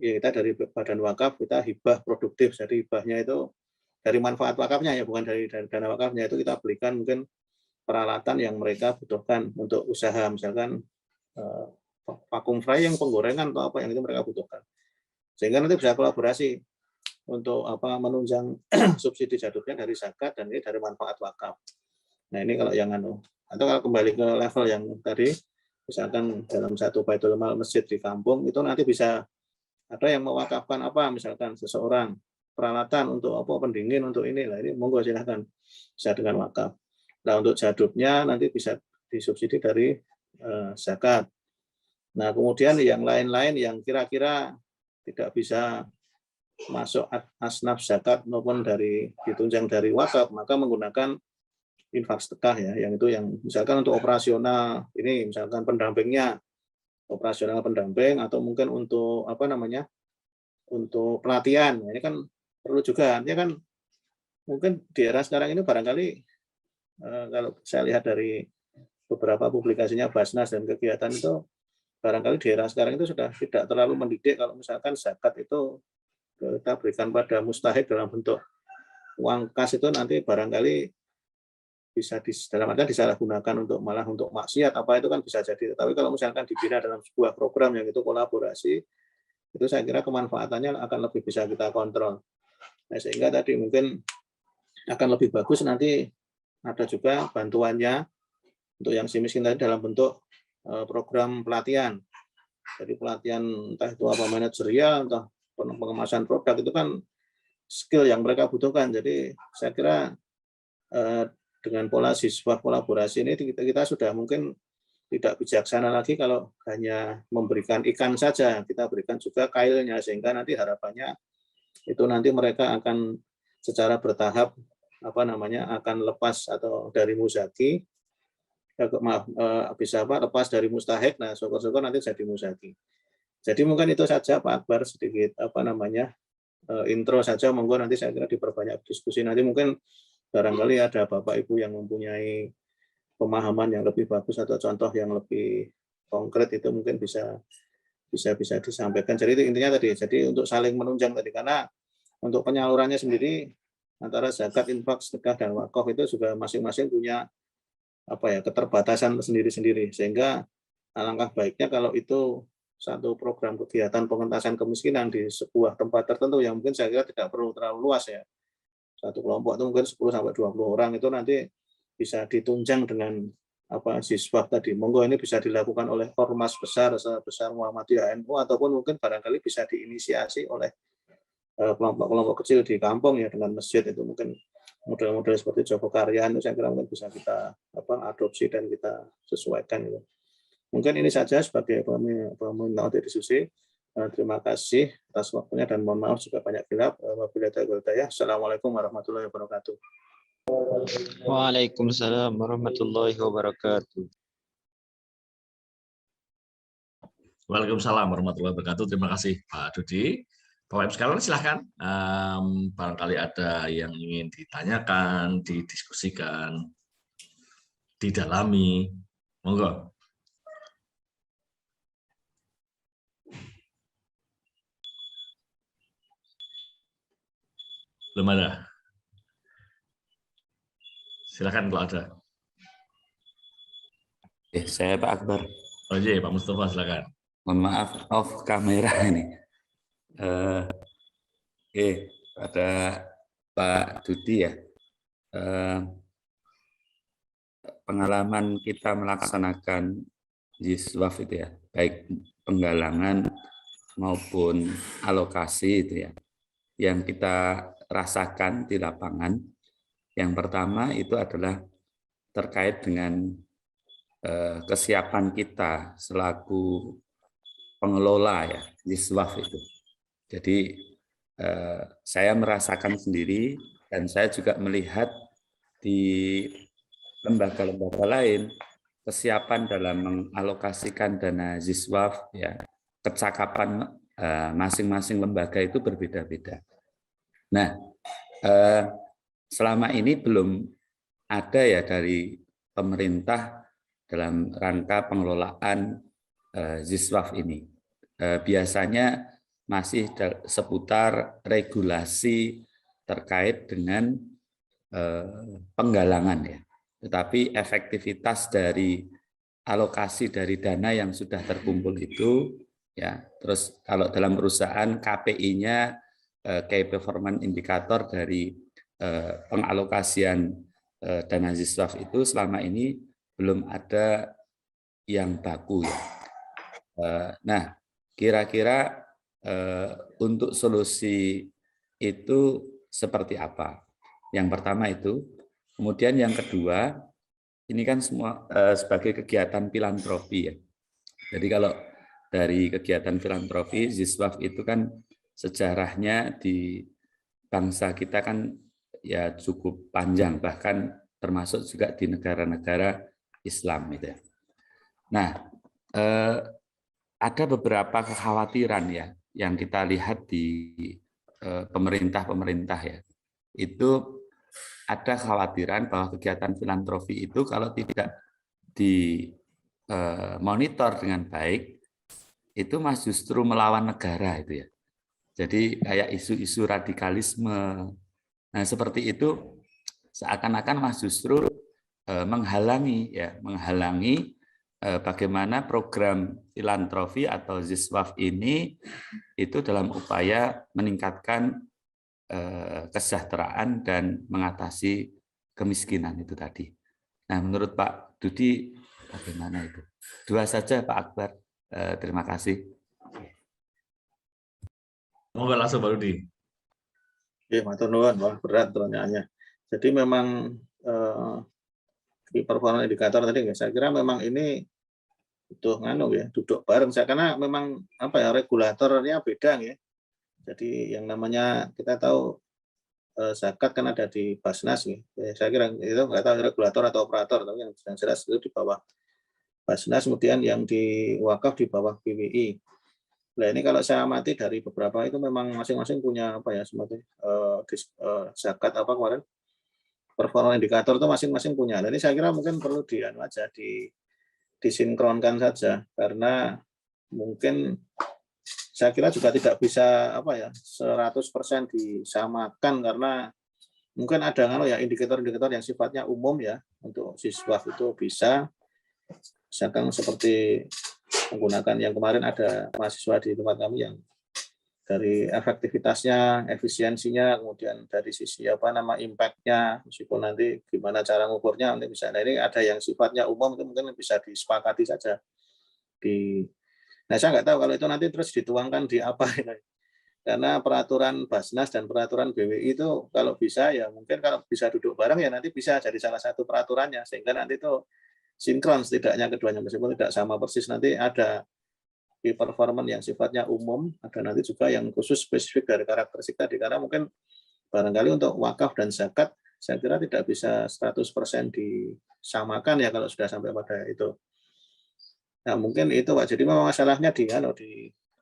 ya kita dari Badan Wakaf kita hibah produktif. Jadi hibahnya itu dari manfaat wakafnya ya, bukan dari dana wakafnya, itu kita belikan mungkin peralatan yang mereka butuhkan untuk usaha, misalkan vakum frying, penggorengan atau apa yang itu mereka butuhkan. Sehingga nanti bisa kolaborasi untuk menunjang subsidi jadubnya dari zakat dan ini dari manfaat wakaf. Nah ini kalau yang atau kalau kembali ke level yang tadi, misalkan dalam satu baitul mal masjid di kampung itu nanti bisa ada yang mewakafkan misalkan seseorang peralatan untuk pendingin untuk ini lah, ini monggo silahkan bisa dengan wakaf. Nah untuk jadubnya nanti bisa disubsidi dari zakat. Nah kemudian yang lain-lain yang kira-kira tidak bisa masuk asnaf zakat maupun ditunjang dari wakaf, maka menggunakan infak sedekah ya, yang itu yang misalkan untuk operasional ini misalkan pendampingnya, operasional pendamping atau mungkin untuk untuk pelatihan. Ini kan perlu juga. Artinya kan mungkin di era sekarang ini barangkali kalau saya lihat dari beberapa publikasinya Basnas dan kegiatan itu barangkali di era sekarang itu sudah tidak terlalu mendidik kalau misalkan zakat itu kita berikan pada mustahik dalam bentuk uang kas itu nanti barangkali bisa dalam artian disalahgunakan malah untuk maksiat itu kan bisa jadi. Tapi kalau misalkan dibina dalam sebuah program yang itu kolaborasi, itu saya kira kemanfaatannya akan lebih bisa kita kontrol. Nah, sehingga tadi mungkin akan lebih bagus nanti ada juga bantuannya untuk yang si miskin tadi dalam bentuk program pelatihan. Jadi pelatihan entah itu manajerial, entah pengemasan produk, itu kan skill yang mereka butuhkan. Jadi saya kira dengan pola siswa kolaborasi ini kita sudah mungkin tidak bijaksana lagi kalau hanya memberikan ikan saja, kita berikan juga kailnya sehingga nanti harapannya itu nanti mereka akan secara bertahap akan lepas atau dari muzaki maaf, bisa lepas dari mustahik. Nah, syukur-syukur nanti jadi muzaki. Jadi mungkin itu saja Pak Akbar, sedikit intro saja. Monggo nanti saya kira diperbanyak diskusi. Nanti mungkin barangkali ada Bapak Ibu yang mempunyai pemahaman yang lebih bagus atau contoh yang lebih konkret, itu mungkin bisa disampaikan. Jadi itu intinya tadi. Jadi untuk saling menunjang tadi, karena untuk penyalurannya sendiri antara zakat, infak, sedekah, dan wakaf itu juga masing-masing punya keterbatasan sendiri-sendiri, sehingga alangkah baiknya kalau itu satu program kegiatan pengentasan kemiskinan di sebuah tempat tertentu yang mungkin saya kira tidak perlu terlalu luas ya. Satu kelompok itu mungkin 10 sampai 20 orang, itu nanti bisa ditunjang dengan siswa tadi. Monggo ini bisa dilakukan oleh ormas besar sebesar Muhammadiyah NU, ataupun mungkin barangkali bisa diinisiasi oleh kelompok-kelompok kecil di kampung ya, dengan masjid. Itu mungkin model-model seperti Joko Karya itu saya kira mungkin bisa kita adopsi dan kita sesuaikan gitu. Mungkin ini saja sebagai peminta untuk diskusi. Terima kasih atas waktunya dan mohon maaf jika banyak khilaf. Wabillahi taufiq wal hidayah. Assalamualaikum warahmatullahi wabarakatuh. Waalaikumsalam warahmatullahi wabarakatuh. Waalaikumsalam warahmatullahi wabarakatuh. Terima kasih Pak Dudi. Bapak Ibu sekalian silahkan. Barangkali ada yang ingin ditanyakan, didiskusikan, didalami. Monggo. Belum ada. Silakan kalau ada. Saya Pak Akbar. Oh iya, Pak Mustafa silakan. Mohon maaf, off kamera ini. Pada Pak Dudi ya. Pengalaman kita melaksanakan Jiswaf itu ya, baik penggalangan maupun alokasi itu ya, yang kita rasakan di lapangan. Yang pertama itu adalah terkait dengan kesiapan kita selaku pengelola ya Jiswaf itu. Jadi saya merasakan sendiri dan saya juga melihat di lembaga-lembaga lain kesiapan dalam mengalokasikan dana Jiswaf ya, kecakapan masing-masing lembaga itu berbeda-beda. Nah, selama ini belum ada ya dari pemerintah dalam rangka pengelolaan Jiswaf ini. Biasanya masih seputar regulasi terkait dengan penggalangan ya. Tetapi efektivitas dari alokasi dari dana yang sudah terkumpul itu ya, terus kalau dalam perusahaan KPI-nya Key Performance Indicator dari pengalokasian dana Jiswaf itu selama ini belum ada yang baku ya. Nah, kira-kira untuk solusi itu seperti apa? Yang pertama itu, kemudian yang kedua, ini kan semua sebagai kegiatan filantropi ya. Jadi kalau dari kegiatan filantropi, Jiswaf itu kan sejarahnya di bangsa kita kan ya cukup panjang, bahkan termasuk juga di negara-negara Islam gitu ya. Nah, ada beberapa kekhawatiran ya yang kita lihat di pemerintah-pemerintah ya. Itu ada kekhawatiran bahwa kegiatan filantropi itu kalau tidak dimonitor dengan baik, itu mas justru melawan negara itu ya. Jadi kayak isu-isu radikalisme. Nah, seperti itu seakan-akan mas justru menghalangi bagaimana program filantropi atau Jiswaf ini itu dalam upaya meningkatkan kesejahteraan dan mengatasi kemiskinan itu tadi. Nah, menurut Pak Dudi bagaimana itu? Dua saja Pak Akbar. Terima kasih. Monggo langsung Pak Dudi. Oke, matur nuwun, wah berat pertanyaannya. Jadi memang di performance indikator tadi saya kira memang ini butuh duduk bareng. Karena memang regulatornya beda ya. Jadi yang namanya kita tahu zakat kan ada di Basnas nih. Saya kira itu nggak tahu regulator atau operator, tapi yang jelas itu di bawah Basnas, kemudian yang di wakaf di bawah BWI. Nah ini kalau saya amati dari beberapa itu memang masing-masing punya apa ya semacam zakat apa kemarin performa indikator itu masing-masing punya. Nah, ini saya kira mungkin perlu disinkronkan saja karena mungkin saya kira juga tidak bisa apa ya 100% disamakan karena mungkin ada ya indikator-indikator yang sifatnya umum ya untuk siswa itu bisa misalkan seperti menggunakan yang kemarin ada mahasiswa di tempat kami yang dari efektivitasnya, efisiensinya, kemudian dari sisi impact-nya, meskipun nanti gimana cara mengukurnya nanti bisa. Nah ini ada yang sifatnya umum itu mungkin bisa disepakati saja. Nah saya nggak tahu kalau itu nanti terus dituangkan di apa ini. Karena peraturan Basnas dan peraturan BWI itu kalau bisa ya mungkin kalau bisa duduk bareng ya nanti bisa jadi salah satu peraturannya sehingga nanti itu sinkron setidaknya keduanya meskipun tidak sama persis nanti ada di performance yang sifatnya umum ada nanti juga yang khusus spesifik dari karakteristik tadi karena mungkin barangkali untuk wakaf dan zakat saya kira tidak bisa 100% disamakan ya kalau sudah sampai pada itu. Nah mungkin itu Pak. Jadi memang masalahnya di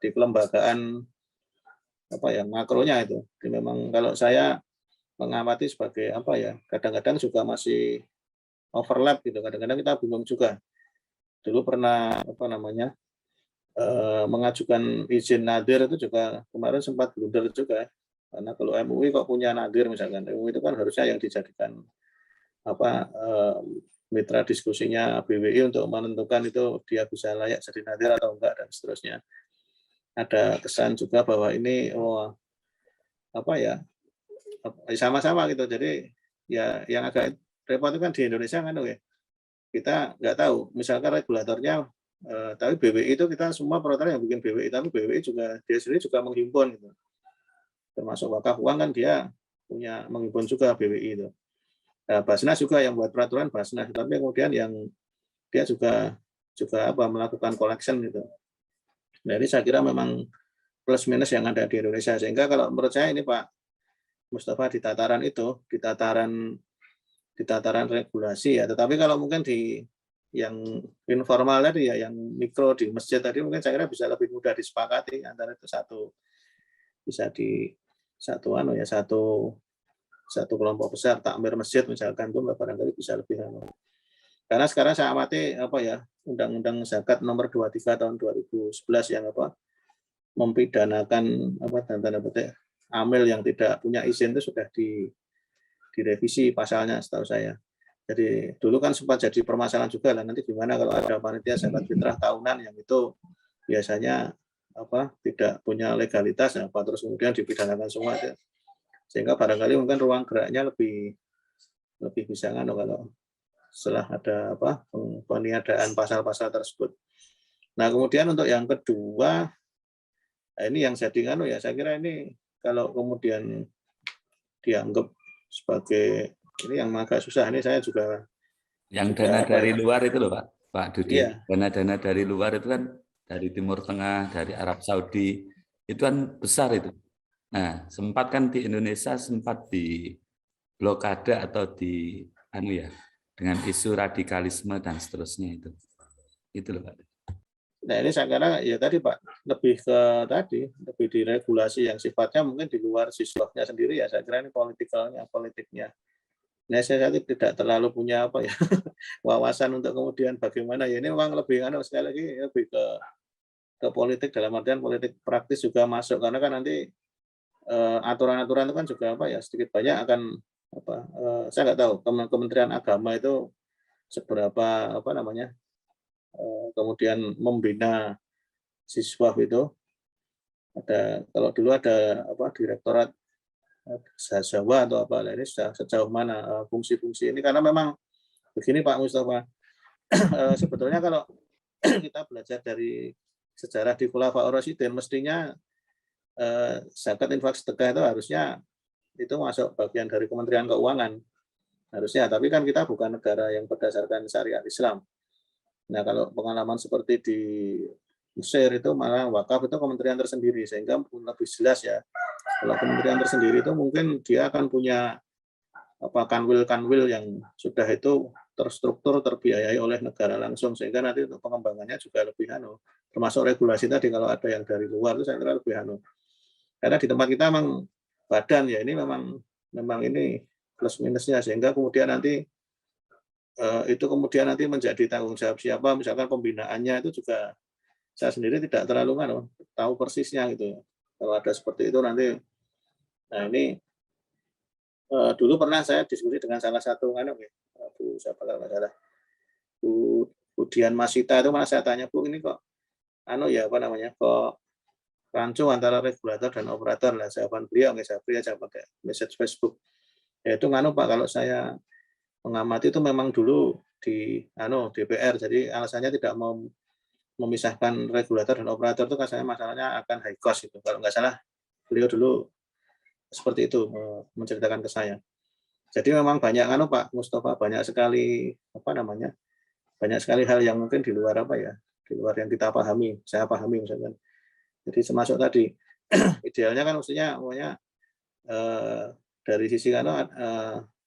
kelembagaan apa ya makronya itu. Jadi memang kalau saya mengamati sebagai apa ya kadang-kadang juga masih overlap gitu. Kadang-kadang kita bingung juga. Dulu pernah mengajukan izin nadir itu juga kemarin sempat blunder juga. Karena kalau MUI kok punya nadir misalkan, MUI itu kan harusnya yang dijadikan mitra diskusinya BWI untuk menentukan itu dia bisa layak jadi nadir atau enggak dan seterusnya. Ada kesan juga bahwa ini sama-sama gitu. Jadi ya yang agak repot itu kan di Indonesia kan kita nggak tahu misalkan regulatornya tapi BWI itu kita semua peraturan yang bikin BWI tapi BWI juga dia sendiri juga menghimpun gitu. Termasuk wakaf uang kan dia punya menghimpun juga BWI itu. Nah, Basnas juga yang buat peraturan Basnas tapi kemudian yang dia juga melakukan collection gitu. Nah ini saya kira memang plus minus yang ada di Indonesia sehingga kalau menurut saya ini Pak Mustafa di tataran regulasi ya. Tetapi kalau mungkin di yang informal tadi ya, yang mikro di masjid tadi mungkin saya kira bisa lebih mudah disepakati antara itu satu kelompok besar takmir masjid misalkan itu barangkali bisa lebih karena sekarang saya amati Undang-Undang Zakat nomor 23 tahun 2011 yang mempidanakan tanda petik amil yang tidak punya izin itu sudah direvisi pasalnya setahu saya. Jadi dulu kan sempat jadi permasalahan juga lah nanti gimana kalau ada panitia zakat fitrah tahunan yang itu biasanya tidak punya legalitas terus kemudian dipidanakan semua ya. Sehingga barangkali mungkin ruang geraknya lebih bisa kalau setelah ada peniadaan pasal-pasal tersebut. Nah, kemudian untuk yang kedua ini yang jadi saya kira ini kalau kemudian dianggap sebagai ini yang agak susah ini saya juga yang dana dari luar itu loh Pak Dudi. Iya. Dana-dana dari luar itu kan dari Timur Tengah, dari Arab Saudi itu kan besar itu. Nah, sempat kan di Indonesia sempat di blokade atau di dengan isu radikalisme dan seterusnya itu. Itu loh Pak. Nah ini saya kira ya tadi Pak lebih diregulasi yang sifatnya mungkin di luar siswanya sendiri ya saya kira ini politiknya. Nah saya tidak terlalu punya wawasan untuk kemudian bagaimana ya ini memang lebih sekali lagi lebih ke politik dalam artian politik praktis juga masuk karena kan nanti aturan-aturan itu kan juga sedikit banyak akan saya nggak tahu Kementerian Agama itu seberapa kemudian membina siswa itu kalau dulu ada direktorat Jawa atau ini sejauh mana fungsi-fungsi ini karena memang begini Pak Mustafa sebetulnya kalau kita belajar dari sejarah di Khulafaur Rasyidin mestinya zakat infak sedekah itu harusnya itu masuk bagian dari Kementerian Keuangan harusnya tapi kan kita bukan negara yang berdasarkan syariat Islam. Nah, kalau pengalaman seperti di Mesir itu malah wakaf itu kementerian tersendiri sehingga lebih jelas ya Kalau kementerian tersendiri itu mungkin dia akan punya kanwil yang sudah itu terstruktur, terbiayai oleh negara langsung, sehingga nanti untuk pengembangannya juga lebih termasuk regulasi tadi kalau ada yang dari luar itu saya kira lebih karena di tempat kita memang badan ya ini memang ini plus minusnya, sehingga kemudian nanti itu kemudian nanti menjadi tanggung jawab siapa, misalkan pembinaannya itu juga saya sendiri tidak terlalu tahu persisnya gitu ya. Kalau ada seperti itu nanti, nah ini dulu pernah saya diskusi dengan salah satu Bu siapa kalau nggak salah Bu Dian Masita, itu malah saya tanya, Bu ini kok kok rancu antara regulator dan operator. Lah jawaban beliau nggak saya pakai message Facebook. Yaitu Pak, kalau saya mengamati itu memang dulu di DPR, jadi alasannya tidak mau memisahkan regulator dan operator itu katanya masalahnya akan high cost itu. Kalau nggak salah beliau dulu seperti itu menceritakan ke saya. Jadi memang banyak Pak Mustafa, banyak sekali banyak sekali hal yang mungkin di luar di luar yang kita pahami, saya pahami misalkan. Jadi termasuk tadi idealnya kan mestinya dari sisi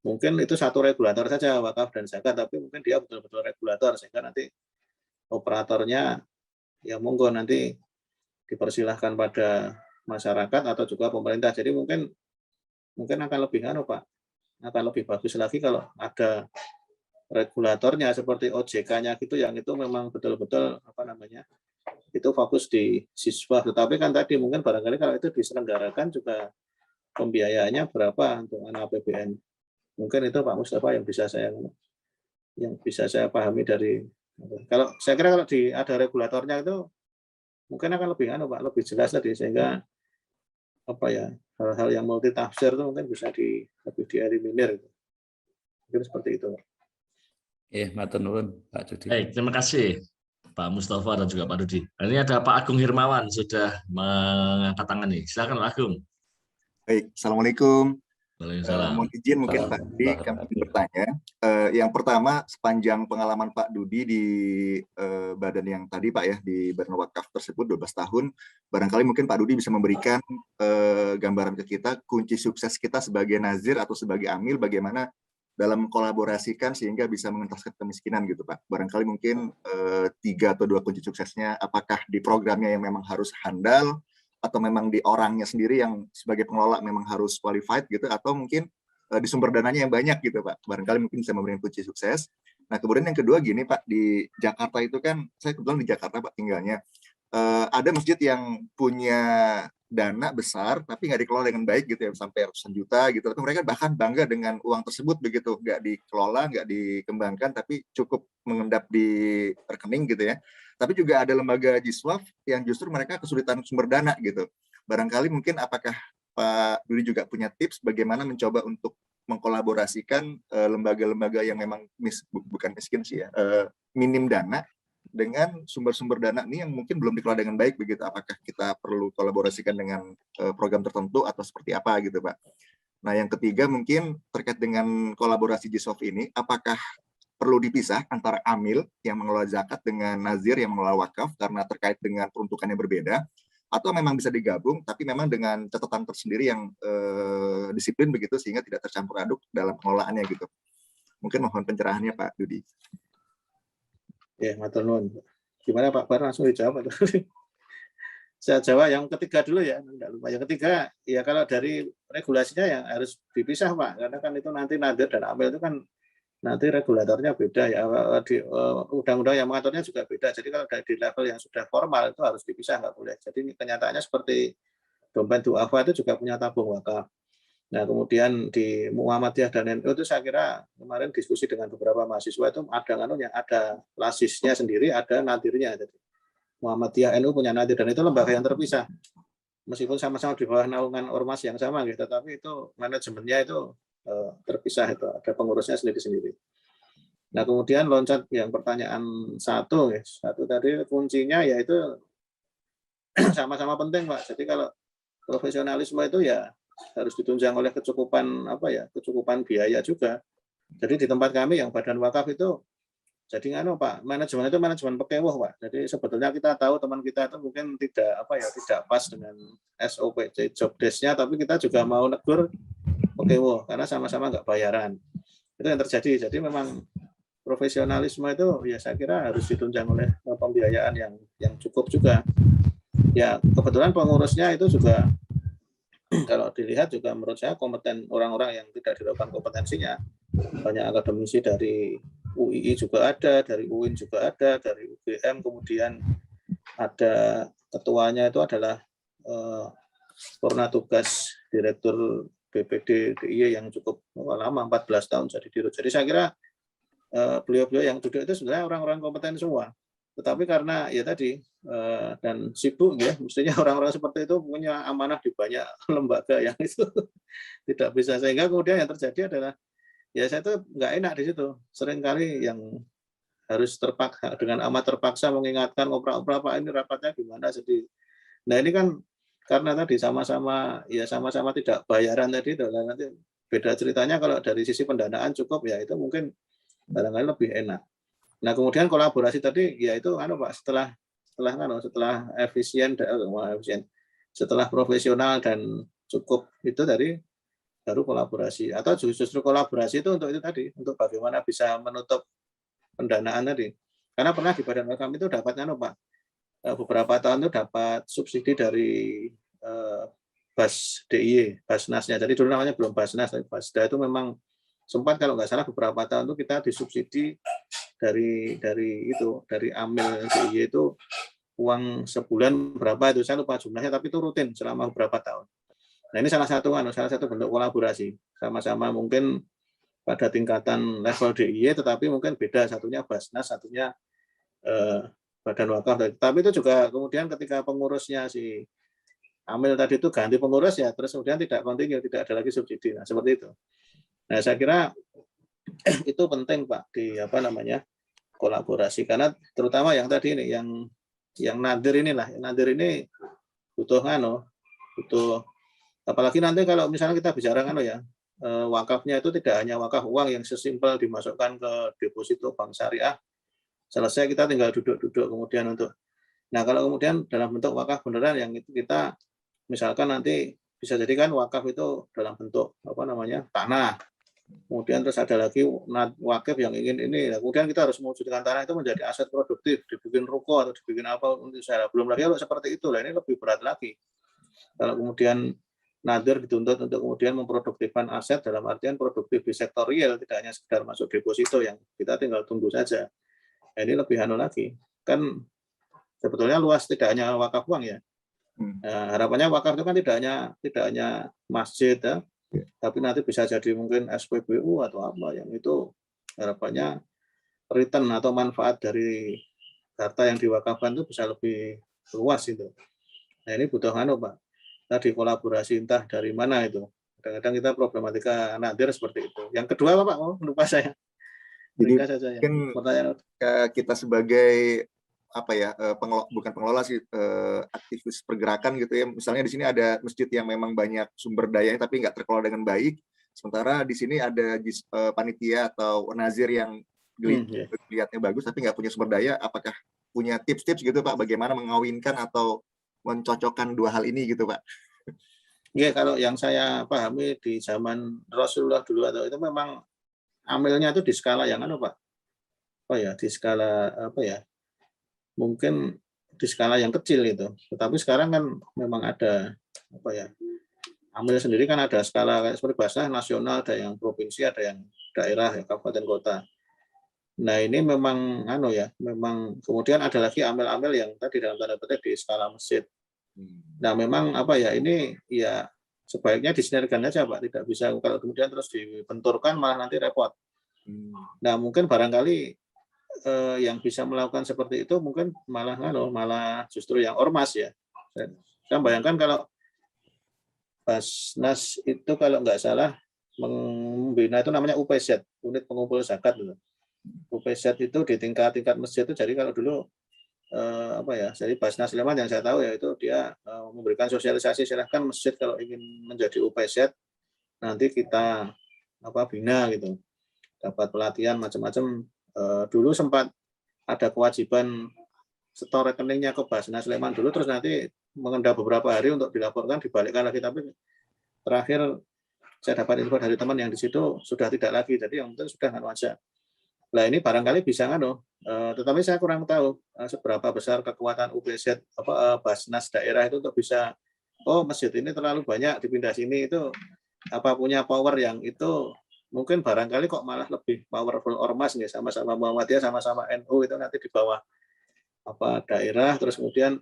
mungkin itu satu regulator saja wakaf dan zakat, tapi mungkin dia betul-betul regulator sehingga nanti operatornya ya monggo nanti dipersilahkan pada masyarakat atau juga pemerintah. Jadi mungkin akan lebih Pak, akan lebih bagus lagi kalau ada regulatornya seperti OJK-nya gitu, yang itu memang betul-betul itu fokus di siswa. Tetapi kan tadi mungkin barangkali kalau itu diselenggarakan juga pembiayaannya berapa untuk APBN. Mungkin itu Pak Mustafa yang bisa saya pahami dari. Kalau saya kira kalau ada regulatornya itu mungkin akan lebih Pak, lebih jelas tadi, sehingga hal-hal yang multi tafsir itu mungkin bisa lebih dieliminir. Mungkin seperti itu. Matur nuwun Pak Dudi. Baik, terima kasih Pak Mustafa dan juga Pak Dudi. Ini ada Pak Agung Hirmawan sudah mengangkat tangan nih. Silakan Pak Agung. Baik, Assalamualaikum. Waalaikumsalam. Mohon izin mungkin Pak Dudi kami bertanya. Yang pertama, sepanjang pengalaman Pak Dudi di badan yang tadi Pak ya, di Badan Wakaf tersebut 12 tahun, barangkali mungkin Pak Dudi bisa memberikan gambaran ke kita kunci sukses kita sebagai nazir atau sebagai amil, bagaimana dalam mengkolaborasikan sehingga bisa mengentaskan kemiskinan gitu Pak. Barangkali mungkin 3 atau 2 kunci suksesnya, apakah di programnya yang memang harus handal, atau memang di orangnya sendiri yang sebagai pengelola memang harus qualified gitu, atau mungkin di sumber dananya yang banyak gitu Pak. Barangkali mungkin bisa memberikan kunci sukses. Nah kemudian yang kedua gini Pak, di Jakarta itu kan, saya kebetulan di Jakarta Pak tinggalnya, ada masjid yang punya dana besar tapi nggak dikelola dengan baik gitu ya, sampai ratusan juta gitu, tapi mereka bahkan bangga dengan uang tersebut begitu, nggak dikelola, nggak dikembangkan, tapi cukup mengendap di rekening gitu ya. Tapi juga ada lembaga Jiswaf yang justru mereka kesulitan sumber dana gitu. Barangkali mungkin apakah Pak Dudi juga punya tips bagaimana mencoba untuk mengkolaborasikan lembaga-lembaga yang memang bukan miskin sih ya, minim dana dengan sumber-sumber dana ini yang mungkin belum dikelola dengan baik begitu. Apakah kita perlu kolaborasikan dengan program tertentu atau seperti apa gitu Pak. Nah yang ketiga mungkin terkait dengan kolaborasi Jiswaf ini, apakah perlu dipisah antara amil yang mengelola zakat dengan nazir yang mengelola wakaf karena terkait dengan peruntukannya berbeda, atau memang bisa digabung tapi memang dengan catatan tersendiri yang disiplin begitu sehingga tidak tercampur aduk dalam pengelolaannya gitu. Mungkin mohon pencerahannya Pak Dudi. Ya, matur nuwun. Gimana Pak Bar, langsung dijawab atau? Saya jawab yang ketiga dulu ya, enggak lupa. Yang ketiga, ya kalau dari regulasinya yang harus dipisah Pak, karena kan itu nanti nazir dan amil itu kan nanti regulatornya beda ya, di undang-undang yang mengaturnya juga beda. Jadi kalau di level yang sudah formal itu harus dipisah, nggak boleh. Jadi kenyataannya seperti dompet duafa itu juga punya tabung wakaf. Nah kemudian di Muhammadiyah dan NU itu saya kira kemarin diskusi dengan beberapa mahasiswa itu ada lasisnya sendiri, ada nadirnya. Jadi Muhammadiyah NU punya nadir dan itu lembaga yang terpisah. Meskipun sama-sama di bawah naungan ormas yang sama gitu, tapi itu manajemennya itu terpisah, itu ada pengurusnya sendiri-sendiri. Nah kemudian loncat yang pertanyaan satu tadi kuncinya yaitu sama-sama penting Pak. Jadi kalau profesionalisme itu ya harus ditunjang oleh kecukupan biaya juga. Jadi di tempat kami yang badan wakaf itu Jadi Pak, manajemen itu manajemen pekewuh Pak. Jadi sebetulnya kita tahu teman kita itu mungkin tidak pas dengan SOP job desk-nya, tapi kita juga mau negur pekewuh karena sama-sama nggak bayaran. Itu yang terjadi. Jadi memang profesionalisme itu ya saya kira harus ditunjang oleh pembiayaan yang cukup juga. Ya kebetulan pengurusnya itu juga kalau dilihat juga menurut saya kompeten, orang-orang yang tidak diragukan kompetensinya. Banyak akademisi dari UII juga ada, dari UIN juga ada, dari UGM, kemudian ada ketuanya itu adalah purna tugas Direktur BPD DIY yang cukup lama, 14 tahun jadi dirut. Jadi saya kira beliau-beliau yang duduk itu sebenarnya orang-orang kompeten semua. Tetapi karena ya tadi dan sibuk ya, mestinya orang-orang seperti itu punya amanah di banyak lembaga yang itu tidak bisa, sehingga kemudian yang terjadi adalah ya saya tuh nggak enak di situ. Seringkali yang harus terpaksa dengan amat terpaksa mengingatkan ngobrol-ngobrol Pak ini rapatnya gimana. Jadi, nah ini kan karena tadi sama-sama tidak bayaran tadi, nanti beda ceritanya kalau dari sisi pendanaan cukup ya itu mungkin barangkali lebih enak. Nah kemudian kolaborasi tadi ya itu Pak setelah efisien, setelah profesional dan cukup itu dari baru kolaborasi, atau justru kolaborasi itu untuk itu tadi, untuk bagaimana bisa menutup pendanaan tadi. Karena pernah di Badan Wakaf itu dapatnya Pak, beberapa tahun itu dapat subsidi dari Bas DIY, Basnasnya. Jadi dulu namanya belum Basnas, tapi Basda itu memang sempat kalau nggak salah beberapa tahun itu kita disubsidi dari Amil DIY itu uang sebulan berapa itu saya lupa jumlahnya, tapi itu rutin selama beberapa tahun. Nah ini salah satu bentuk kolaborasi, sama-sama mungkin pada tingkatan level DIY, tetapi mungkin beda, satunya Basnas, satunya Badan Wakaf. Tapi itu juga kemudian ketika pengurusnya si Amil tadi itu ganti pengurus ya, terus kemudian tidak kontinu, tidak ada lagi subsidi. Nah seperti itu. Nah saya kira itu penting Pak di kolaborasi, karena terutama yang tadi ini yang nadir inilah, nadir ini butuh apalagi nanti kalau misalnya kita bicara wakafnya itu tidak hanya wakaf uang yang sesimpel dimasukkan ke deposito bank syariah, selesai kita tinggal duduk-duduk kemudian nah kalau kemudian dalam bentuk wakaf beneran yang itu kita misalkan nanti bisa jadikan wakaf itu dalam bentuk tanah, kemudian terus ada lagi wakaf yang ingin ini, kemudian kita harus mewujudkan tanah itu menjadi aset produktif, dibikin ruko atau dibikin apa untuk saya, belum lagi kalau seperti itu ini lebih berat lagi. Kalau kemudian nadir dituntut untuk kemudian memproduktifkan aset dalam artian produktif di sektor real, tidak hanya sekedar masuk deposito yang kita tinggal tunggu saja. Nah, ini lebih lagi. Kan sebetulnya luas, tidak hanya wakaf uang ya. Nah, harapannya wakaf itu kan tidak hanya masjid ya, tapi nanti bisa jadi mungkin SPBU atau apa yang itu harapannya return atau manfaat dari harta yang diwakafkan itu bisa lebih luas itu. Nah ini butuh Pak. Tadi kolaborasi entah dari mana itu. Kadang-kadang kita problematika nadir seperti itu. Yang kedua Pak, lupa saya. Jadi mungkin kita sebagai bukan pengelola sih, aktivis pergerakan gitu ya. Misalnya di sini ada masjid yang memang banyak sumber daya tapi nggak terkelola dengan baik. Sementara di sini ada panitia atau nazir yang dilihatnya bagus tapi nggak punya sumber daya. Apakah punya tips-tips gitu Pak, bagaimana mengawinkan atau mencocokkan dua hal ini gitu Pak? Ya kalau yang saya pahami di zaman Rasulullah dulu atau itu memang amilnya itu di skala yang Pak. Di skala mungkin di skala yang kecil itu. Tetapi sekarang kan memang ada amil sendiri kan ada skala seperti bahasa nasional, ada yang provinsi, ada yang daerah, kabupaten kota. Nah ini memang memang kemudian ada lagi amil-amil yang tadi dalam tanda petik di skala masjid. Nah memang ini ya sebaiknya disinergikan aja Pak, tidak bisa kalau kemudian terus dibenturkan malah nanti repot. Nah mungkin barangkali yang bisa melakukan seperti itu mungkin malah justru yang ormas ya. Saya bayangkan kalau Basnas itu kalau nggak salah membina itu namanya UPZ, unit pengumpul zakat. UPZ itu di tingkat masjid itu, jadi kalau dulu jadi Basnas Sleman yang saya tahu ya itu dia memberikan sosialisasi, silahkan masjid kalau ingin menjadi UPZ nanti kita bina gitu, dapat pelatihan macam-macam, Dulu sempat ada kewajiban setor rekeningnya ke Basnas Sleman dulu, terus nanti mengendap beberapa hari untuk dilaporkan, dibalikkan lagi. Tapi terakhir saya dapat info dari teman yang di situ sudah tidak lagi, jadi yang penting sudah nganu aja. Nah ini barangkali bisa nganu, tetapi saya kurang tahu seberapa besar kekuatan UPZ Basnas daerah itu untuk bisa, oh masjid ini terlalu banyak dipindah sini, itu apa punya power yang itu mungkin barangkali kok malah lebih powerful ormas nih, sama-sama Muhammadiyah, sama-sama NU, itu nanti di bawah apa daerah, terus kemudian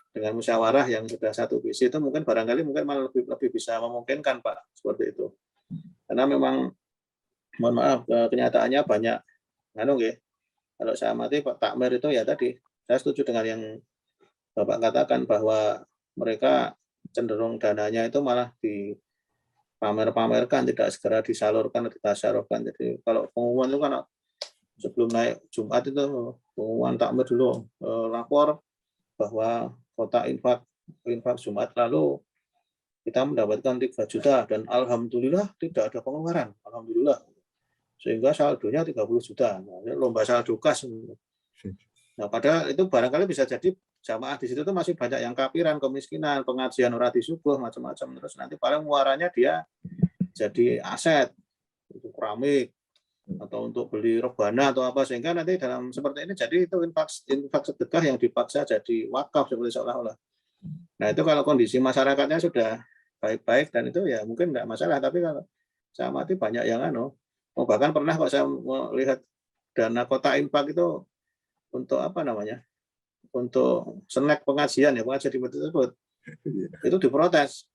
dengan musyawarah yang sudah satu visi, itu mungkin barangkali malah lebih bisa memungkinkan Pak, seperti itu. Karena memang mohon maaf kenyataannya banyak kalau saya amati Pak Takmir itu ya tadi, saya setuju dengan yang Bapak katakan bahwa mereka cenderung dananya itu malah dipamer-pamerkan, tidak segera disalurkan atau ditasyarufkan. Jadi kalau pengumuman itu kan sebelum naik Jumat itu pengumuman Takmir dulu lapor bahwa kota infak Jumat lalu kita mendapatkan 3 juta dan alhamdulillah tidak ada pengeluaran, alhamdulillah, sehingga saldonya 30 juta. Nah, lomba saldo kas. Nah, padahal itu barangkali bisa jadi jamaah di situ tuh masih banyak yang kapiran, kemiskinan, pengajian ora disuguh, macam-macam. Terus nanti paling muaranya dia jadi aset untuk keramik atau untuk beli rebana atau apa, sehingga nanti dalam seperti ini jadi itu infak sedekah yang dipaksa jadi wakaf seperti seolah-olah. Nah, itu kalau kondisi masyarakatnya sudah baik-baik dan itu ya mungkin enggak masalah, tapi kalau saya amati banyak yang bahkan pernah kok saya melihat dana kota infak itu untuk apa namanya, untuk snack pengajian ya, pengajian di masjid tersebut itu diprotes.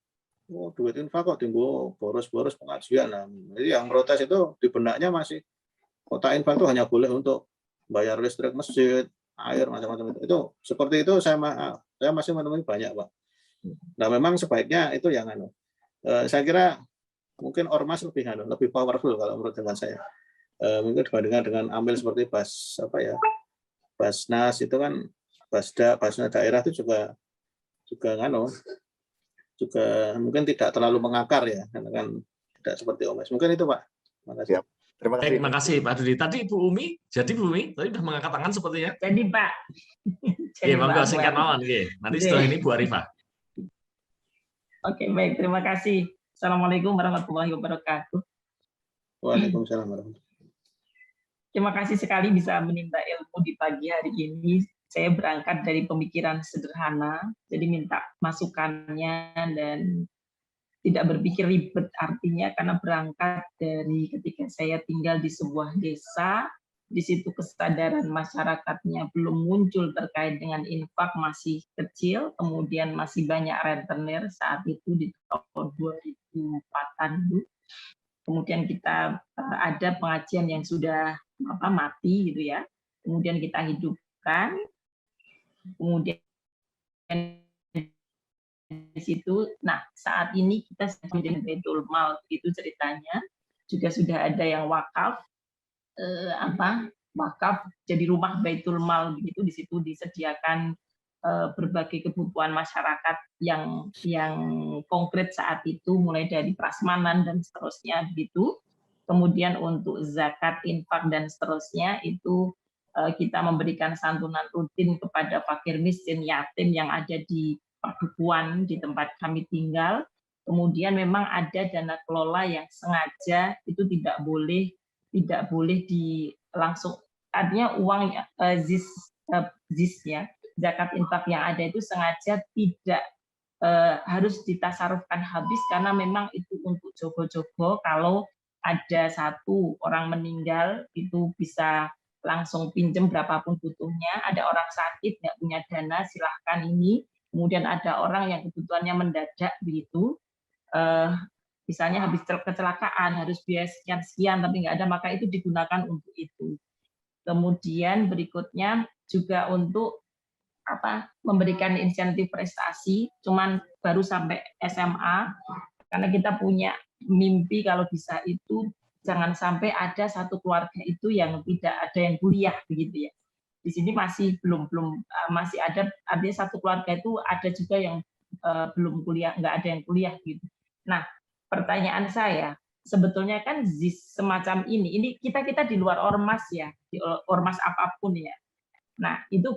Oh, duit infak kok timbul boros-boros pengajian. Nah, jadi yang protes itu di benaknya masih kota infak itu hanya boleh untuk bayar listrik masjid, air, macam-macam itu. Seperti itu saya masih menemui banyak Pak. Nah memang sebaiknya itu yang saya kira mungkin ormas lebih powerful kalau menurut dengan saya. Mungkin dibandingkan dengan ambil seperti Basnas itu kan, Basnas daerah itu juga mungkin tidak terlalu mengakar ya, karena kan tidak seperti ormas. Mungkin itu Pak. Terima kasih. Siap. Terima kasih. Terima kasih Pak Dudi. Tadi Bu Umi, jadi Bu Umi tadi sudah mengangkat tangan sepertinya. Jadi Pak. Iya, monggo singkat mawon nggih. Nanti setelah ini Bu Arifah. Oke, baik, terima kasih. Assalamualaikum warahmatullahi wabarakatuh. Waalaikumsalam warahmatullahi wabarakatuh. Terima kasih sekali bisa menimba ilmu di pagi hari ini. Saya berangkat dari pemikiran sederhana, jadi minta masukannya dan tidak berpikir ribet, artinya karena berangkat dari ketika saya tinggal di sebuah desa, di situ kesadaran masyarakatnya belum muncul terkait dengan infak, masih kecil, kemudian masih banyak rentenir saat itu di tahun 2004-an. Kemudian kita ada pengajian yang sudah mati gitu ya, kemudian kita hidupkan, kemudian di situ. Nah, saat ini kita sedang dengan Baitul Mal, itu ceritanya juga sudah ada yang wakaf, wakaf jadi rumah Baitul Mal begitu. Di situ disediakan berbagai kebutuhan masyarakat yang konkret saat itu, mulai dari prasmanan dan seterusnya begitu. Kemudian untuk zakat, infak dan seterusnya itu kita memberikan santunan rutin kepada fakir miskin, yatim yang ada di padukuhan di tempat kami tinggal. Kemudian memang ada dana kelola yang sengaja itu tidak boleh langsung, artinya uang zis ya, zakat infak yang ada itu sengaja tidak harus ditasarufkan habis, karena memang itu untuk jogo-jogo. Kalau ada satu orang meninggal itu bisa langsung pinjam berapapun butuhnya. Ada orang sakit nggak punya dana, silahkan ini. Kemudian ada orang yang kebutuhannya mendadak begitu, misalnya habis kecelakaan harus biaya sekian tapi nggak ada, maka itu digunakan untuk itu. Kemudian berikutnya juga untuk memberikan insentif prestasi, cuman baru sampai SMA, karena kita punya mimpi kalau bisa itu jangan sampai ada satu keluarga itu yang tidak ada yang kuliah begitu ya. Di sini masih belum masih ada, artinya satu keluarga itu ada juga yang belum kuliah, nggak ada yang kuliah gitu. Nah, pertanyaan saya, sebetulnya kan ZIS semacam ini kita di luar ormas ya, di ormas apapun ya. Nah itu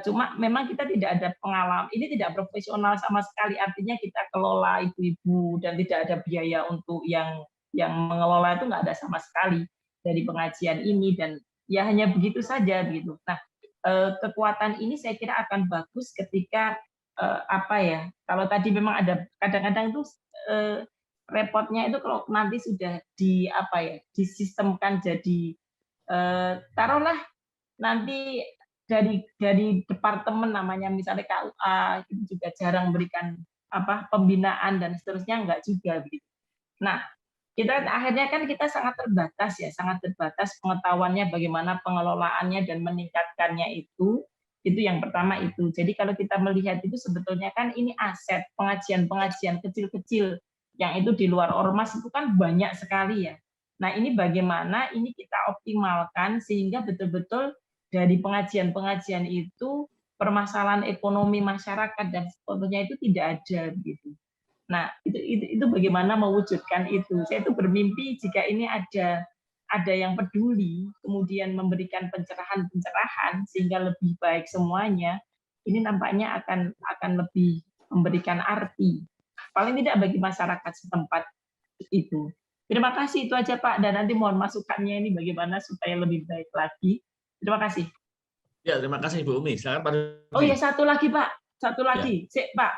cuma memang kita tidak ada pengalaman, ini tidak profesional sama sekali, artinya kita kelola ibu-ibu dan tidak ada biaya untuk yang mengelola, itu nggak ada sama sekali dari pengajian ini, dan ya hanya begitu saja gitu. Nah kekuatan ini saya kira akan bagus ketika apa ya, kalau tadi memang ada kadang-kadang itu repotnya itu kalau nanti sudah di apa ya, disistemkan jadi taruhlah nanti dari departemen namanya misalnya KUA itu juga jarang memberikan pembinaan dan seterusnya, enggak juga begitu. Nah, kita akhirnya kan kita sangat terbatas pengetahuannya bagaimana pengelolaannya dan meningkatkannya itu yang pertama itu. Jadi kalau kita melihat itu sebetulnya kan ini aset pengajian-pengajian kecil-kecil yang itu di luar ormas itu kan banyak sekali ya. Nah, ini bagaimana ini kita optimalkan sehingga betul-betul dari pengajian-pengajian itu permasalahan ekonomi masyarakat dan sebagainya itu tidak ada gitu. Nah, itu bagaimana mewujudkan itu. Saya itu bermimpi jika ini ada yang peduli, kemudian memberikan pencerahan sehingga lebih baik semuanya. Ini nampaknya akan lebih memberikan arti. Paling tidak bagi masyarakat setempat itu. Terima kasih, itu aja Pak. Dan nanti mohon masukannya ini bagaimana supaya lebih baik lagi. Terima kasih. Ya, terima kasih Ibu Umi. Silakan Pak Dudi. Oh ya, satu lagi Pak. Satu lagi. Ya.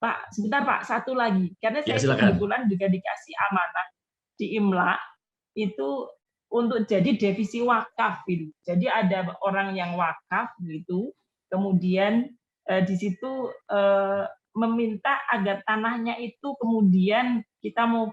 Pak, sebentar Pak, satu lagi. Karena saya kebetulan juga dikasih amanah di IMLA itu untuk jadi divisi wakaf gitu. Jadi ada orang yang wakaf gitu, kemudian di situ meminta agar tanahnya itu kemudian kita mau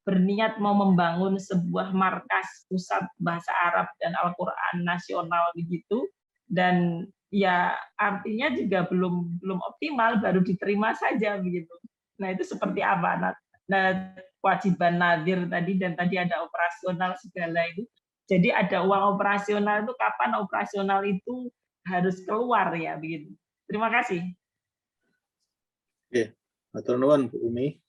berniat mau membangun sebuah markas pusat bahasa Arab dan Al-Qur'an nasional begitu, dan ya artinya juga belum optimal, baru diterima saja begitu. Nah, itu seperti apa? Nah, kewajiban nadir tadi dan tadi ada operasional segala itu. Jadi ada uang operasional itu kapan operasional itu harus keluar ya begitu. Terima kasih. Oke, matur nuwun Bu Umi.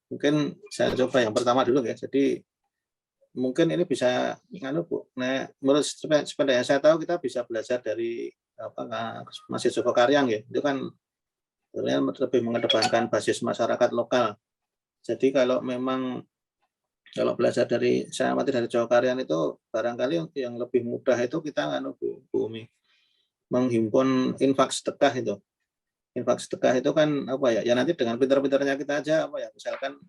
Mungkin saya coba yang pertama dulu ya. Jadi mungkin ini bisa Bu. Nah, menurut sepeda yang saya tahu kita bisa belajar dari Masjid Joko Karyang ya. Itu kan lebih mengedepankan basis masyarakat lokal. Jadi kalau belajar dari saya amati dari Joko Karyang itu barangkali yang lebih mudah itu kita Bu Umi menghimpun infak sedekah itu. Infak sedekah itu kan ya nanti dengan pintar-pintarnya kita aja misalkan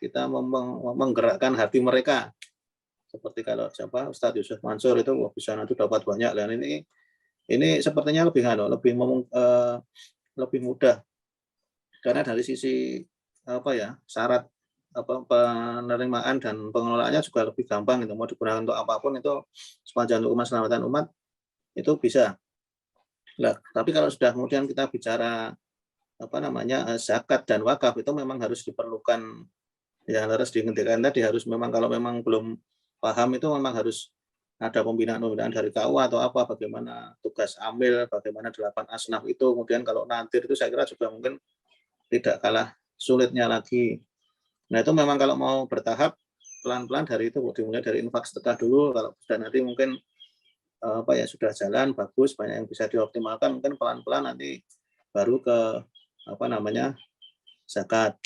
kita menggerakkan hati mereka, seperti kalau Ustadz Yusuf Mansur itu bisa nanti dapat banyak. Dan ini sepertinya lebih mudah karena dari sisi syarat penerimaan dan pengelolaannya juga lebih gampang gitu. Mau digunakan untuk apapun itu sepanjang untuk keselamatan umat itu bisa. Nah, tapi kalau sudah kemudian kita bicara zakat dan wakaf itu memang harus diperlukan ya, harus dihentikan tadi, harus memang kalau memang belum paham itu memang harus ada pembinaan dari KUA atau bagaimana tugas amil, bagaimana 8 asnaf itu, kemudian kalau nanti itu saya kira juga mungkin tidak kalah sulitnya lagi. Nah, itu memang kalau mau bertahap pelan-pelan dari itu dimulai dari infak sedekah dulu, kalau sudah nanti mungkin sudah jalan bagus, banyak yang bisa dioptimalkan, mungkin pelan-pelan nanti baru ke zakat,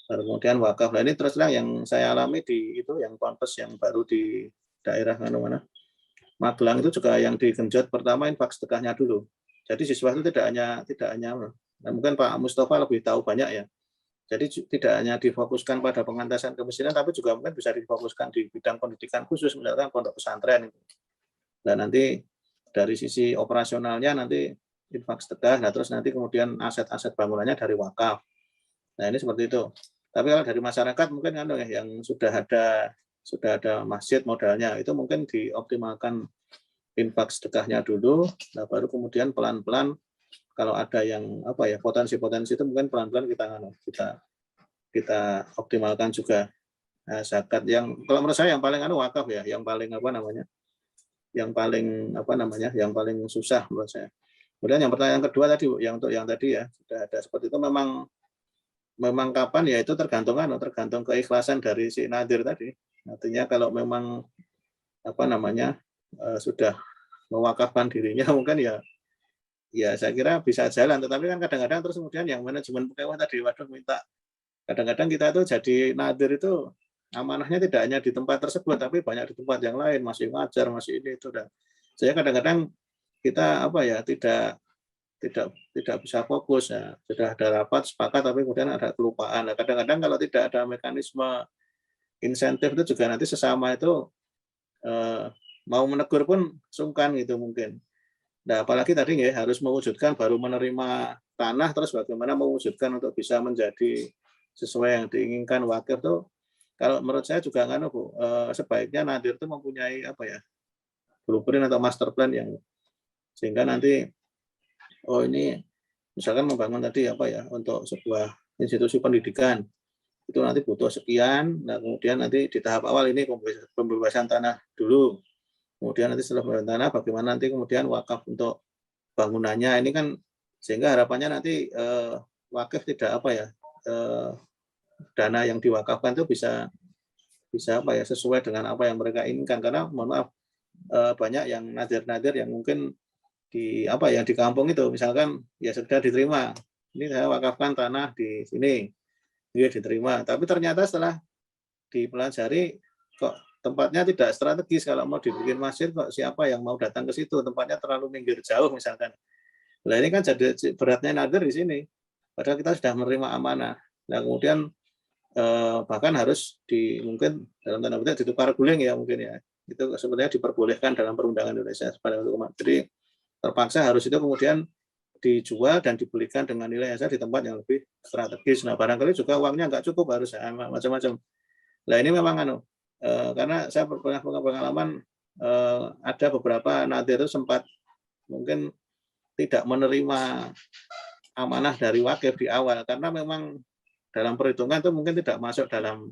kemudian wakaf. Nah, ini terus terang yang saya alami di itu yang ponpes yang baru di daerah Magelang itu juga yang digenjot pertama infak sedekahnya dulu. Jadi siswa itu tidak hanya mungkin Pak Mustafa lebih tahu banyak ya. Jadi tidak hanya difokuskan pada pengentasan kemiskinan, tapi juga mungkin bisa difokuskan di bidang pendidikan khusus, misalkan pondok pesantren itu. Dan nanti dari sisi operasionalnya nanti infak sedekah, nah terus nanti kemudian aset-aset bangunannya dari wakaf. Nah, ini seperti itu. Tapi kalau dari masyarakat mungkin yang sudah ada masjid modalnya, itu mungkin dioptimalkan infak sedekahnya dulu, nah baru kemudian pelan-pelan kalau ada yang potensi-potensi itu mungkin pelan-pelan kita optimalkan juga. Nah, zakat yang kalau menurut saya yang paling wakaf ya, yang paling yang paling susah menurut saya. Kemudian yang pertanyaan kedua tadi, yang untuk yang tadi ya sudah ada seperti itu, memang memang kapan ya itu tergantung keikhlasan dari si nadir tadi. Artinya kalau memang sudah mewakafkan dirinya mungkin ya saya kira bisa jalan. Tetapi kan kadang-kadang terus kemudian yang manajemen pegawai tadi, waduh minta, kadang-kadang kita itu jadi nadir itu amanahnya tidak hanya di tempat tersebut tapi banyak di tempat yang lain, masih ngajar, masih ini itu. Dan saya kadang-kadang kita tidak bisa fokus ya. Sudah ada rapat sepakat tapi kemudian ada kelupaan. Nah, kadang-kadang kalau tidak ada mekanisme insentif itu juga nanti sesama itu mau menegur pun sungkan gitu mungkin. Nah, apalagi tadi ya harus mewujudkan, baru menerima tanah terus bagaimana mewujudkan untuk bisa menjadi sesuai yang diinginkan wakif tuh. Kalau menurut saya juga sebaiknya nadir itu mempunyai blueprint atau master plan yang sehingga nanti ini misalkan membangun tadi untuk sebuah institusi pendidikan itu nanti butuh sekian. Nah, kemudian nanti di tahap awal ini pembebasan tanah dulu. Kemudian nanti setelah pembebasan tanah bagaimana nanti kemudian wakaf untuk bangunannya. Ini kan sehingga harapannya nanti wakif tidak dana yang diwakafkan itu bisa sesuai dengan apa yang mereka inginkan. Karena mohon maaf banyak yang nadir-nadir yang mungkin di kampung itu misalkan ya sudah diterima, ini saya wakafkan tanah di sini, dia diterima, tapi ternyata setelah dipelajari kok tempatnya tidak strategis, kalau mau dibikin masjid kok siapa yang mau datang ke situ, tempatnya terlalu minggir jauh misalkan. Nah ini kan jadi beratnya nadir di sini, padahal kita sudah menerima amanah. Nah kemudian bahkan harus mungkin dalam tanda petik ditukar guling ya mungkin ya, itu sebenarnya diperbolehkan dalam perundangan Indonesia. Jadi terpaksa harus itu kemudian dijual dan dibelikan dengan nilai yang di tempat yang lebih strategis. Nah barangkali juga uangnya nggak cukup, harus macam-macam. Nah ini memang karena saya pernah pengalaman ada beberapa nadir itu sempat mungkin tidak menerima amanah dari wakif di awal karena memang dalam perhitungan itu mungkin tidak masuk dalam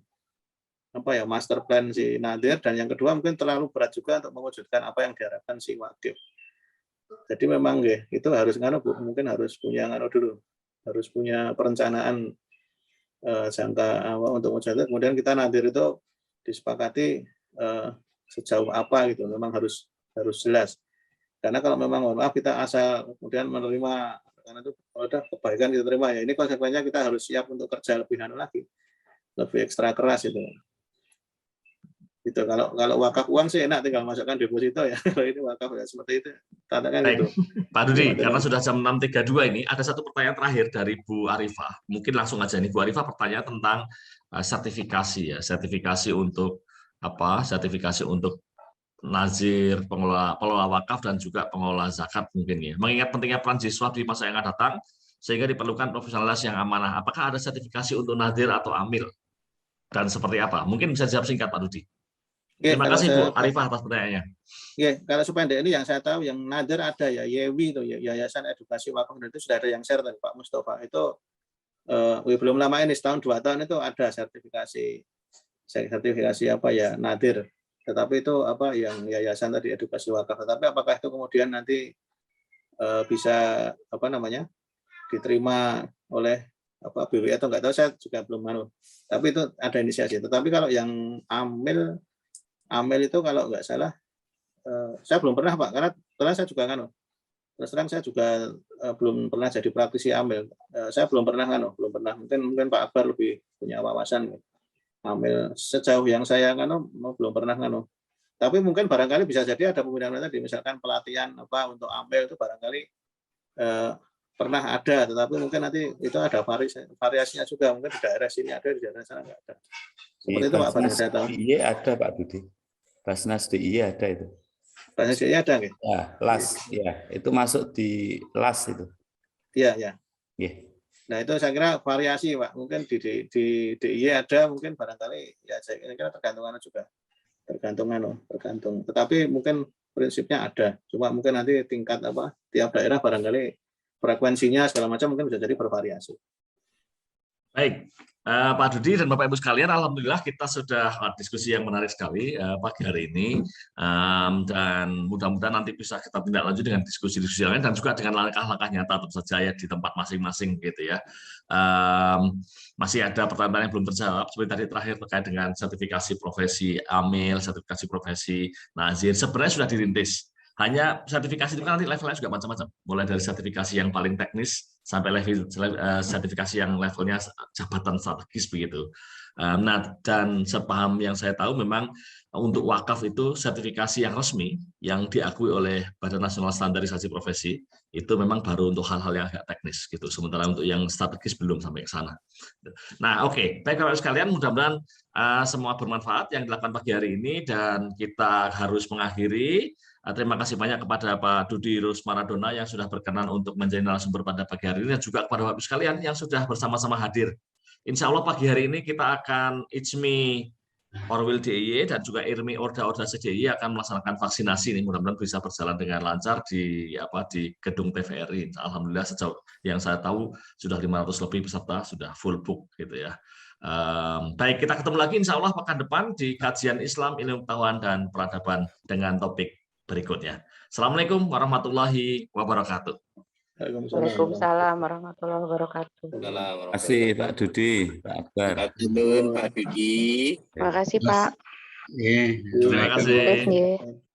master plan si nadir, dan yang kedua mungkin terlalu berat juga untuk mewujudkan apa yang diharapkan si wakif. Jadi memang itu harus mungkin harus punya dulu, harus punya perencanaan jangka awal untuk mewujudkan. Kemudian kita nadir itu disepakati sejauh apa gitu, memang harus jelas. Karena kalau memang mohon maaf kita asal kemudian menerima karena itu udah kebaikan kita terima ya, ini konsekuensinya kita harus siap untuk kerja lebih lagi, lebih ekstra keras itu. Gitu. Kalau wakaf uang sih enak, tinggal masukkan deposito ya. Kalau ini wakaf ya seperti itu. Katakan Baik, gitu. Pak Dudi, karena sudah jam 6.32 ini, ada satu pertanyaan terakhir dari Bu Arifah. Mungkin langsung aja nih, Bu Arifah pertanyaan tentang sertifikasi ya, sertifikasi untuk sertifikasi untuk nazir, pengelola wakaf dan juga pengelola zakat mungkin ya. Mengingat pentingnya peran siswa di masa yang akan datang, sehingga diperlukan profesionalitas yang amanah. Apakah ada sertifikasi untuk nazir atau amil? Dan seperti apa? Mungkin bisa dijawab singkat, Pak Dudi. Terima kasih Bu Arifah atas pertanyaannya. Ya, kalau supaya ini yang saya tahu yang nadir ada ya YEWI itu ya, Yayasan Edukasi Wakaf, itu sudah ada yang share tadi Pak Mustafa. Itu belum lama ini, setahun 2 tahun itu ada sertifikasi nadir. Tetapi itu yang yayasan tadi edukasi wakaf. Tetapi apakah itu kemudian nanti bisa diterima oleh BWI atau enggak tahu, saya juga belum Tapi itu ada inisiasi. Tetapi kalau yang amil itu kalau enggak salah saya belum pernah Pak, karena saya juga terus terang saya juga belum pernah jadi praktisi amil. Saya belum pernah mungkin Pak Akbar lebih punya wawasan amil. Sejauh yang saya belum pernah Tapi mungkin barangkali bisa jadi ada pembinaan tadi, misalkan pelatihan untuk amil itu barangkali pernah ada, tetapi mungkin nanti itu ada variasinya juga, mungkin di daerah sini ada, di daerah sana nggak ada. Seperti itu Pak Bani, saya tahu. DIY ada Pak Budi. Basnas DIY ada itu. Basnas DIY ada nggih? Ya, LAS ya, itu masuk di LAS itu. Iya, ya. Yeah. Nah, itu saya kira variasi Pak. Mungkin di DIY ada, mungkin barangkali ya saya kira tergantung juga. Tergantung. Tetapi mungkin prinsipnya ada. Cuma mungkin nanti tingkat tiap daerah barangkali frekuensinya segala macam mungkin bisa jadi bervariasi. Baik, Pak Dudi dan Bapak Ibu sekalian, alhamdulillah kita sudah diskusi yang menarik sekali pagi hari ini, dan mudah-mudahan nanti bisa kita tindak lanjut dengan diskusi-diskusi lain dan juga dengan langkah-langkah nyata tentu saja ya di tempat masing-masing gitu ya. Masih ada pertanyaan yang belum terjawab seperti tadi terakhir terkait dengan sertifikasi profesi amil, sertifikasi profesi nazir, sebenarnya sudah dirintis. Hanya sertifikasi itu kan nanti levelnya juga macam-macam, mulai dari sertifikasi yang paling teknis sampai level sertifikasi yang levelnya jabatan strategis begitu. Nah, dan sepaham yang saya tahu memang untuk wakaf itu sertifikasi yang resmi yang diakui oleh Badan Nasional Standarisasi Profesi itu memang baru untuk hal-hal yang agak teknis gitu. Sementara untuk yang strategis belum sampai ke sana. Nah, oke, baik Bapak sekalian, mudah-mudahan semua bermanfaat yang dilakukan pagi hari ini dan kita harus mengakhiri. Terima kasih banyak kepada Pak Dudi Rus Maradona yang sudah berkenan untuk menjadi narasumber pada pagi hari ini dan juga kepada Bapak sekalian yang sudah bersama-sama hadir. Insya Allah pagi hari ini kita akan IJMI Orwil DIY dan juga IRMI Orda CDIY akan melaksanakan vaksinasi ini. Mudah-mudahan bisa berjalan dengan lancar di gedung TVRI. Alhamdulillah sejauh yang saya tahu sudah 500 lebih peserta sudah full book gitu ya. Baik, kita ketemu lagi insya Allah pekan depan di kajian Islam, ilmu pengetahuan dan peradaban dengan topik berikutnya. Assalamualaikum warahmatullahi wabarakatuh. Waalaikumsalam warahmatullahi wabarakatuh. Terima kasih Pak Dudi, Pak Akbar. Pak Dudi. Terima kasih Pak. Terima kasih. Nggih.